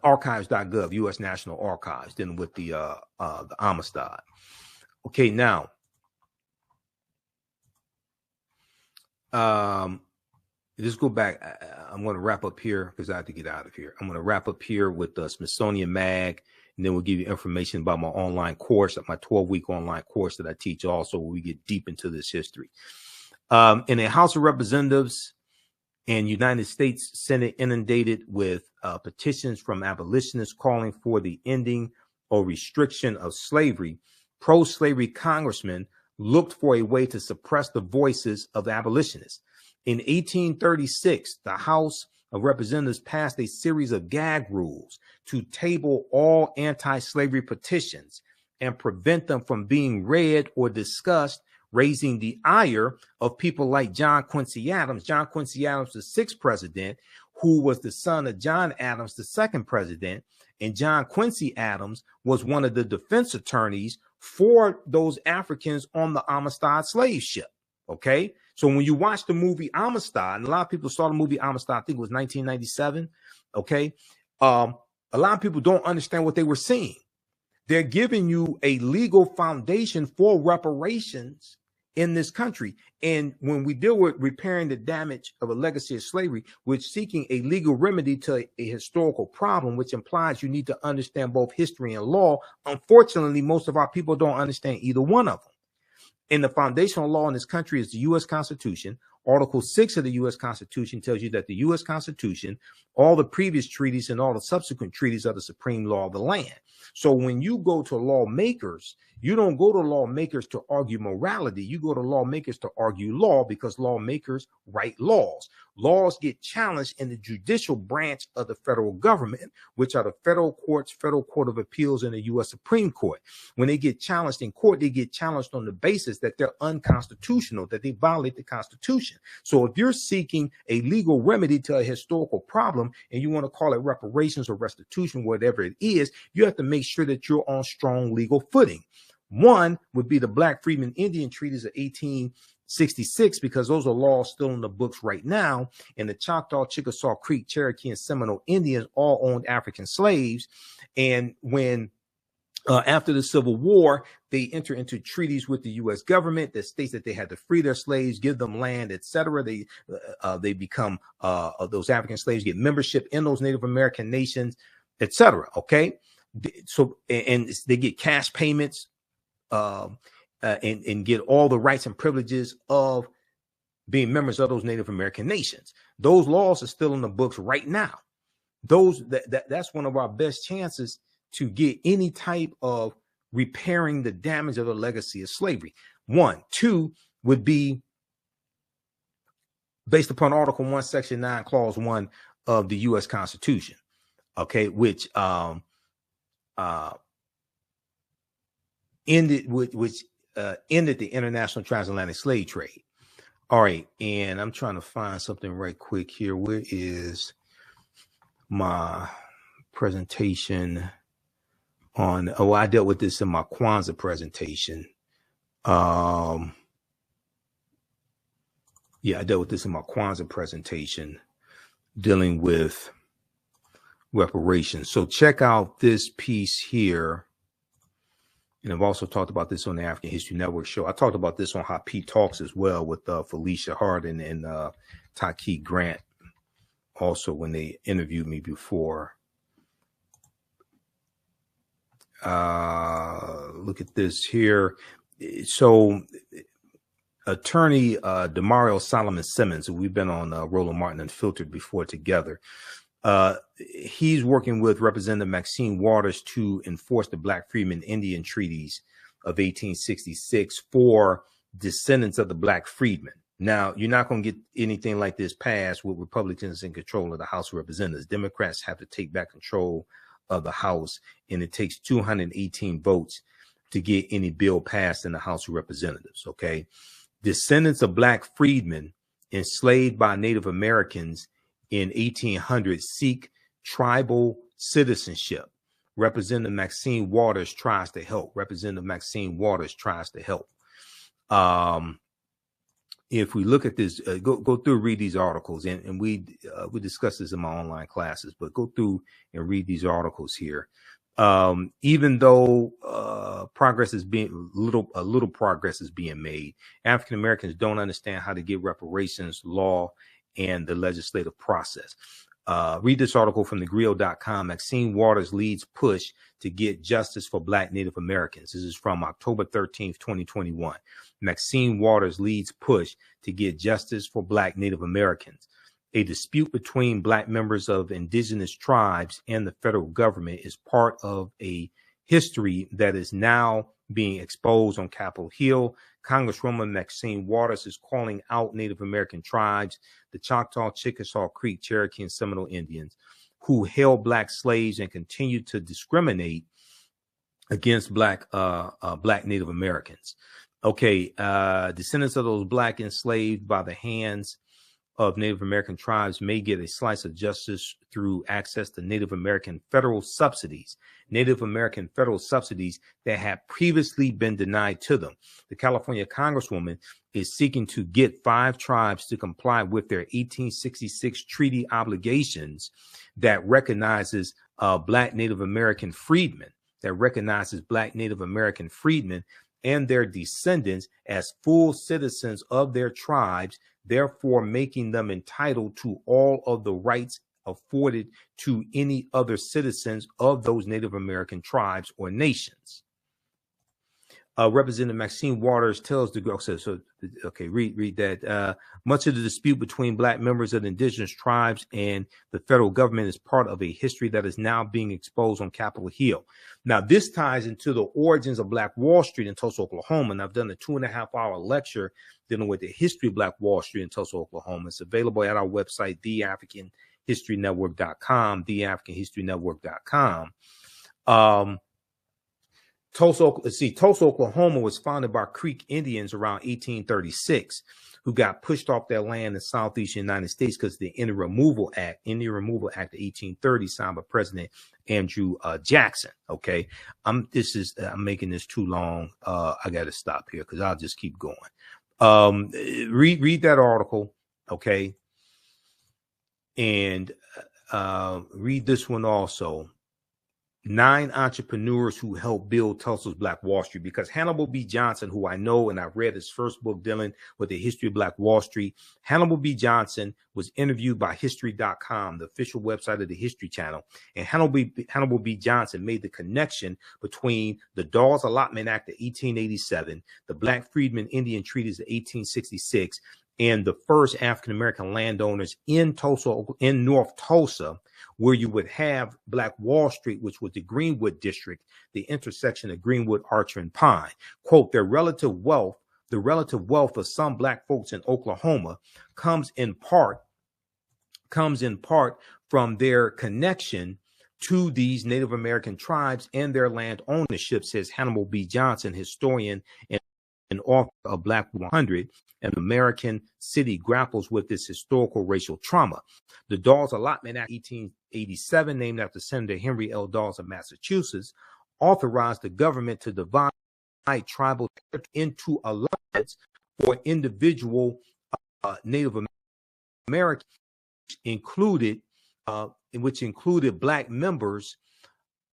archives.gov, U.S. National Archives, dealing with the Amistad. Okay, now let's go back. I'm going to wrap up here because I have to get out of here. I'm going to wrap up here with the Smithsonian Mag, and then we'll give you information about my online course, my 12-week online course that I teach also, where we get deep into this history. In the House of Representatives and United States Senate inundated with petitions from abolitionists calling for the ending or restriction of slavery, pro-slavery congressmen looked for a way to suppress the voices of the abolitionists. In 1836, the House of Representatives passed a series of gag rules to table all anti-slavery petitions and prevent them from being read or discussed, raising the ire of people like John Quincy Adams. John Quincy Adams, the sixth president, who was the son of John Adams, the second president. And John Quincy Adams was one of the defense attorneys for those Africans on the Amistad slave ship. Okay. So when you watch the movie Amistad, and a lot of people saw the movie Amistad, I think it was 1997. Okay. A lot of people don't understand what they were seeing. They're giving you a legal foundation for reparations in this country. And when we deal with repairing the damage of a legacy of slavery, we're seeking a legal remedy to a historical problem, which implies you need to understand both history and law. Unfortunately, most of our people don't understand either one of them. And the foundational law in this country is the U.S. Constitution. Article 6 of the U.S. Constitution tells you that the U.S. Constitution, all the previous treaties and all the subsequent treaties are the supreme law of the land. So when you go to lawmakers, you don't go to lawmakers to argue morality. You go to lawmakers to argue law, because lawmakers write laws. Laws get challenged in the judicial branch of the federal government, which are the federal courts, Federal Court of Appeals, and the U.S. Supreme Court. When they get challenged in court, they get challenged on the basis that they're unconstitutional, that they violate the Constitution. So if you're seeking a legal remedy to a historical problem and you want to call it reparations or restitution, whatever it is, you have to make sure that you're on strong legal footing. One would be the Black Freedmen Indian Treaties of 1866, because those are laws still in the books right now. And the Choctaw, Chickasaw, Creek, Cherokee, and Seminole Indians all owned African slaves. And when after the Civil War, they enter into treaties with the U.S. government that states that they had to free their slaves, give them land, etc. They become those African slaves get membership in those Native American nations, etc. Okay, so and they get cash payments. And get all the rights and privileges of being members of those Native American nations. Those laws are still in the books right now. That's one of our best chances to get any type of repairing the damage of the legacy of slavery. 1. 2 would be based upon Article 1, Section 9, Clause 1 of the U.S. Constitution. Okay, which ended the international transatlantic slave trade. All right, and I'm trying to find something right quick here. Where is my presentation on? Oh, I dealt with this in my Kwanzaa presentation. Yeah, I dealt with this in my Kwanzaa presentation, dealing with reparations. So check out this piece here. And I've also talked about this on the African History Network show. I talked about this on Hot Pete Talks as well with Felicia Hardin and Taki Grant, also when they interviewed me before. Look at this here. So attorney Demario Solomon Simmons, who we've been on Roland Martin Unfiltered before together, he's working with Representative Maxine Waters to enforce the Black Freedmen Indian Treaties of 1866 for descendants of the Black freedmen. Now, you're not going to get anything like this passed with Republicans in control of the House of Representatives. Democrats have to take back control of the House, and it takes 218 votes to get any bill passed in the House of Representatives. Okay. Descendants of Black freedmen enslaved by Native Americans in 1800 seek tribal citizenship. Representative Maxine Waters tries to help. Representative Maxine Waters tries to help. If we look at this, go through, read these articles, and we discuss this in my online classes, but go through and read these articles here. Even though progress is being a little progress is being made, African Americans don't understand how to get reparations, law, and the legislative process. Read this article from thegrio.com. Maxine Waters leads push to get justice for Black Native Americans. This is from October 13th, 2021. Maxine Waters leads push to get justice for Black Native Americans. A dispute between Black members of indigenous tribes and the federal government is part of a history that is now being exposed on Capitol Hill. Congresswoman Maxine Waters is calling out Native American tribes, the Choctaw, Chickasaw, Creek, Cherokee, and Seminole Indians, who held Black slaves and continue to discriminate against Black Native Americans. Okay, descendants of those Black enslaved by the hands of Native American tribes may get a slice of justice through access to Native American federal subsidies. Native American federal subsidies that had previously been denied to them. The California Congresswoman is seeking to get 5 tribes to comply with their 1866 treaty obligations that recognizes Black Native American freedmen, and their descendants as full citizens of their tribes, therefore making them entitled to all of the rights afforded to any other citizens of those Native American tribes or nations. Representative Maxine Waters tells the girl, read that. Much of the dispute between Black members of the indigenous tribes and the federal government is part of a history that is now being exposed on Capitol Hill. Now, this ties into the origins of Black Wall Street in Tulsa, Oklahoma, and I've done a 2.5-hour lecture dealing with the history of Black Wall Street in Tulsa, Oklahoma. It's available at our website, theafricanhistorynetwork.com, theafricanhistorynetwork.com. Tulsa, Oklahoma was founded by Creek Indians around 1836, who got pushed off their land in the southeastern United States because the Indian Removal Act of 1830, signed by President Andrew Jackson. Okay, I'm making this too long. I got to stop here because I'll just keep going. Read that article, okay, and read this one also. 9 entrepreneurs who helped build Tulsa's Black Wall Street, because Hannibal B. Johnson, who I know and I've read his first book dealing with the history of Black Wall Street, Hannibal B. Johnson was interviewed by History.com, the official website of the History Channel, and Hannibal B. Johnson made the connection between the Dawes Allotment Act of 1887, the Black Freedmen Indian Treaties of 1866, and the first African-American landowners in Tulsa, in North Tulsa, where you would have Black Wall Street, which was the Greenwood district, the intersection of Greenwood, Archer, and Pine. Quote, the relative wealth of some Black folks in Oklahoma comes in part from their connection to these Native American tribes and their land ownership, says Hannibal B. Johnson, historian and author of Black 100, an American city grapples with this historical racial trauma. The Dawes Allotment Act 1887, named after Senator Henry L. Dawes of Massachusetts, authorized the government to divide tribal into allotments for individual Native Americans, which included Black members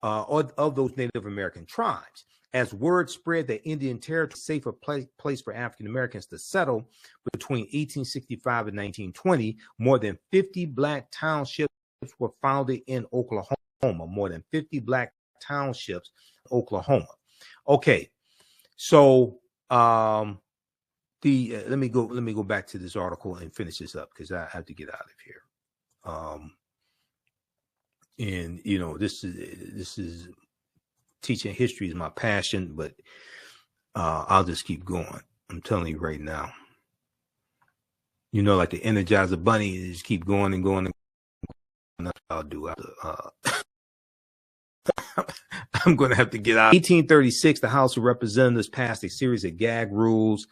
of those Native American tribes. As word spread that Indian Territory was a safer place for African Americans to settle, between 1865 and 1920, more than 50 Black townships were founded in Oklahoma. More than 50 Black townships in Oklahoma. Okay, so let me go back to this article and finish this up because I have to get out of here. And you know, this is teaching history is my passion, but I'll just keep going. I'm telling you right now. You know, like the Energizer Bunny, you just keep going and going and that's what I'll do. I'm going to have to get out. 1836, the House of Representatives passed a series of gag rules,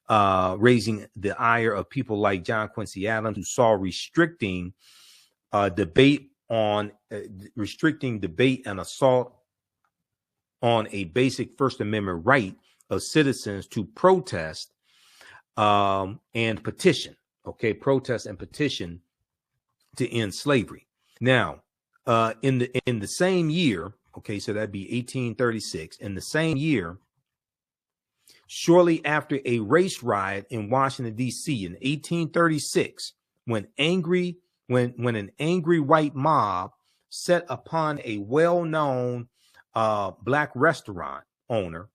raising the ire of people like John Quincy Adams, who saw restricting debate on restricting debate and assault on a basic First Amendment right of citizens to protest and petition. Okay, protest and petition to end slavery. Now, in the same year, okay, so that'd be 1836. In the same year, shortly after a race riot in Washington, D.C. in 1836, when an angry white mob set upon a well-known black restaurant owner,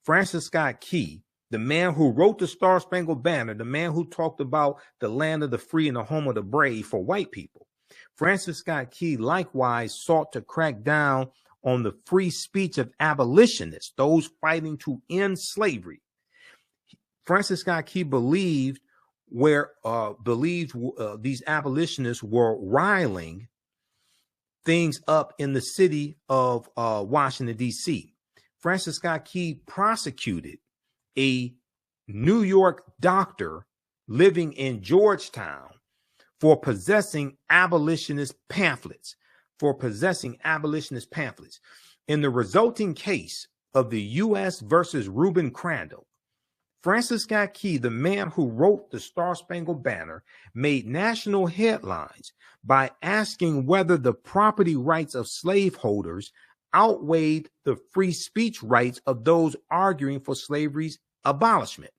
Francis Scott Key, the man who wrote the Star Spangled Banner, the man who talked about the land of the free and the home of the brave for white people. Francis Scott Key likewise sought to crack down on the free speech of abolitionists, those fighting to end slavery. Francis Scott Key believed these abolitionists were riling things up in the city of Washington, D.C. Francis Scott Key prosecuted a New York doctor living in Georgetown for possessing abolitionist pamphlets. In the resulting case of the U.S. versus Reuben Crandall, Francis Scott Key, the man who wrote the Star Spangled Banner, made national headlines by asking whether the property rights of slaveholders outweighed the free speech rights of those arguing for slavery's abolishment.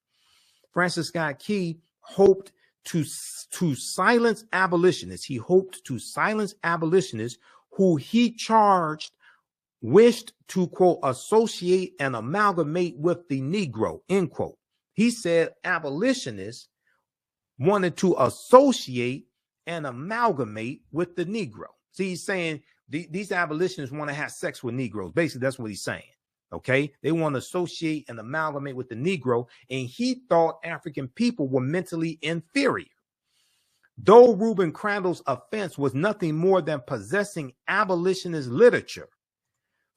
Francis Scott Key hoped to silence abolitionists. He hoped to silence abolitionists who he charged wished to, quote, associate and amalgamate with the Negro, end quote. He said abolitionists wanted to associate and amalgamate with the Negro. See, he's saying these abolitionists want to have sex with Negroes. Basically, that's what he's saying. Okay, they want to associate and amalgamate with the Negro, and he thought African people were mentally inferior. Though Reuben Crandall's offense was nothing more than possessing abolitionist literature,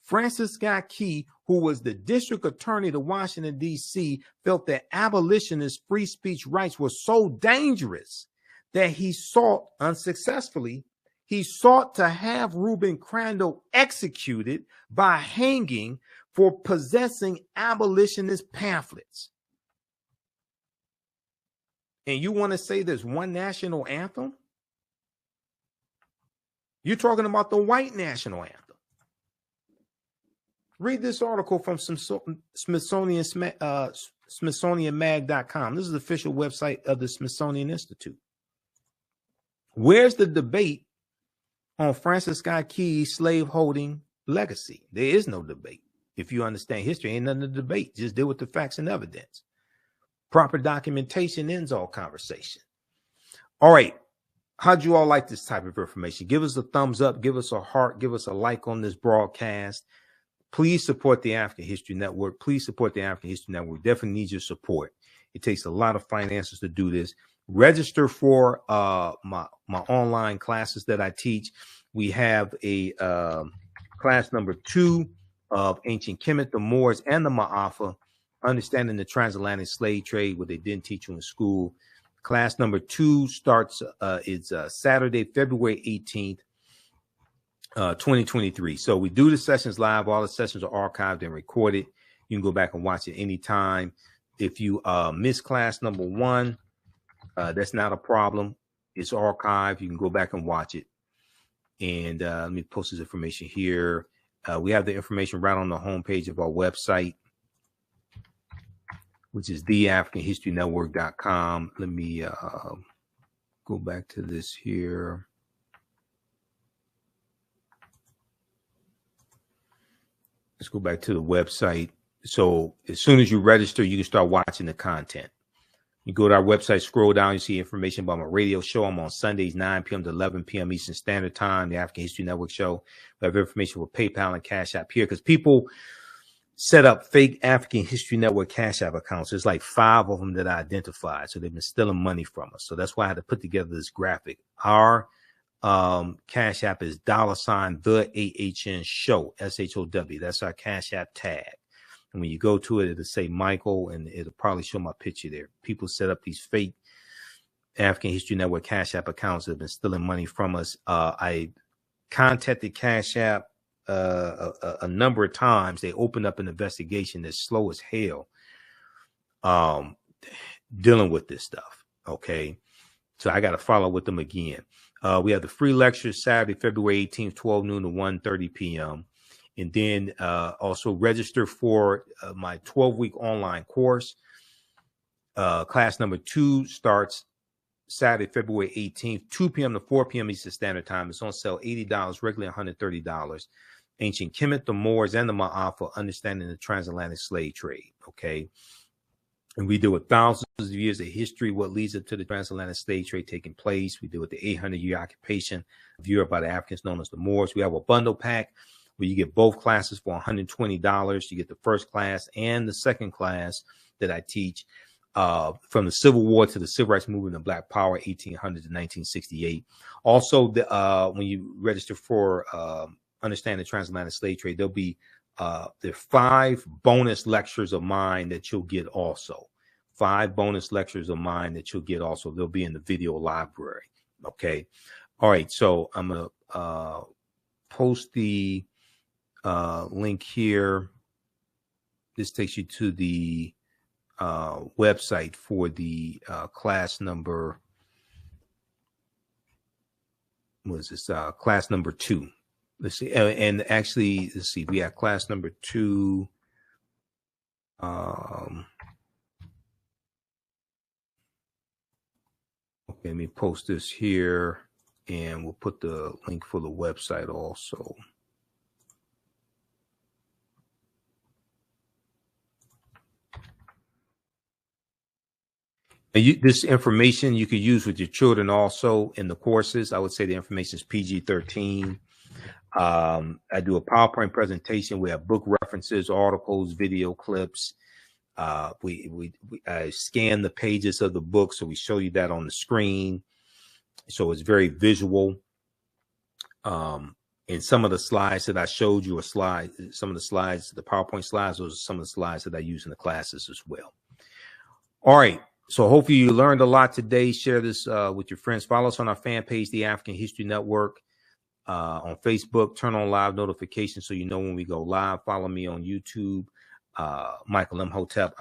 Francis Scott Key, who was the district attorney to Washington, D.C., felt that abolitionist free speech rights were so dangerous that he sought unsuccessfully. He sought to have Reuben Crandall executed by hanging for possessing abolitionist pamphlets. And you want to say there's one national anthem? You're talking about the white national anthem. Read this article from SmithsonianMag.com. This is the official website of the Smithsonian Institute. Where's the debate on Francis Scott Key's slaveholding legacy? There is no debate. If you understand history, ain't nothing to debate. Just deal with the facts and evidence. Proper documentation ends all conversation. All right. How'd you all like this type of information? Give us a thumbs up. Give us a heart. Give us a like on this broadcast. Please support the African History Network. Please support the African History Network. Definitely needs your support. It takes a lot of finances to do this. Register for my online classes that I teach. We have a class number 2 of Ancient Kemet, the Moors, and the Ma'afa, understanding the transatlantic slave trade, what they didn't teach you in school. Class number 2 starts, it's Saturday, February 18th, 2023. So we do the sessions live. All the sessions are archived and recorded. You can go back and watch it anytime. If you miss class number 1, that's not a problem. It's archived. You can go back and watch it. And let me post this information here. We have the information right on the homepage of our website, which is theafricanhistorynetwork.com. Let me go back to this here. Let's go back to the website. So as soon as you register, you can start watching the content. You go to our website, scroll down, you see information about my radio show. I'm on Sundays, 9 p.m. to 11 p.m. Eastern Standard Time, the African History Network show. We have information for PayPal and Cash App here because people set up fake African History Network Cash App accounts. There's like 5 of them that I identified. So they've been stealing money from us. So that's why I had to put together this graphic. Our Cash App is $ the AHN show, SHOW. That's our Cash App tag. And when you go to it, it'll say Michael, and it'll probably show my picture there. People set up these fake African History Network Cash App accounts have been stealing money from us. I contacted Cash App a number of times. They opened up an investigation that's slow as hell, dealing with this stuff. Okay, so I got to follow with them again. We have the free lectures Saturday, February 18th, 12 noon to 1:30 p.m. And then also register for my 12-week online course. Class number 2 starts Saturday, February 18th, 2 p.m. to 4 p.m. Eastern Standard Time. It's on sale $80, regularly $130. Ancient Kemet, the Moors, and the Ma'afa, understanding the transatlantic slave trade. Okay. And we deal with thousands of years of history, what leads up to the transatlantic slave trade taking place. We deal with the 800-year occupation of Europe by the Africans known as the Moors. We have a bundle pack where you get both classes for $120. You get the first class and the second class that I teach, from the Civil War to the Civil Rights Movement and Black Power, 1800 to 1968. Also, when you register for Understand the Transatlantic Slave Trade, there'll be there are 5 bonus lectures of mine that you'll get also. 5 bonus lectures of mine that you'll get also. They'll be in the video library. Okay. All right. So I'm going to post the link here. This takes you to the website for the class number. What is this? Class number 2. Let's see. And actually, let's see. We have class number 2. Okay, let me post this here, and we'll put the link for the website also. And this information you could use with your children also in the courses. I would say the information is PG-13. I do a PowerPoint presentation. We have book references, articles, video clips. I scan the pages of the book, so we show you that on the screen. So it's very visual. And some of the slides that I showed you some of the slides, the PowerPoint slides, those are some of the slides that I use in the classes as well. All right. So hopefully you learned a lot today. Share this with your friends. Follow us on our fan page, the African History Network, on Facebook. Turn on live notifications so you know when we go live. Follow me on YouTube, Michael Imhotep,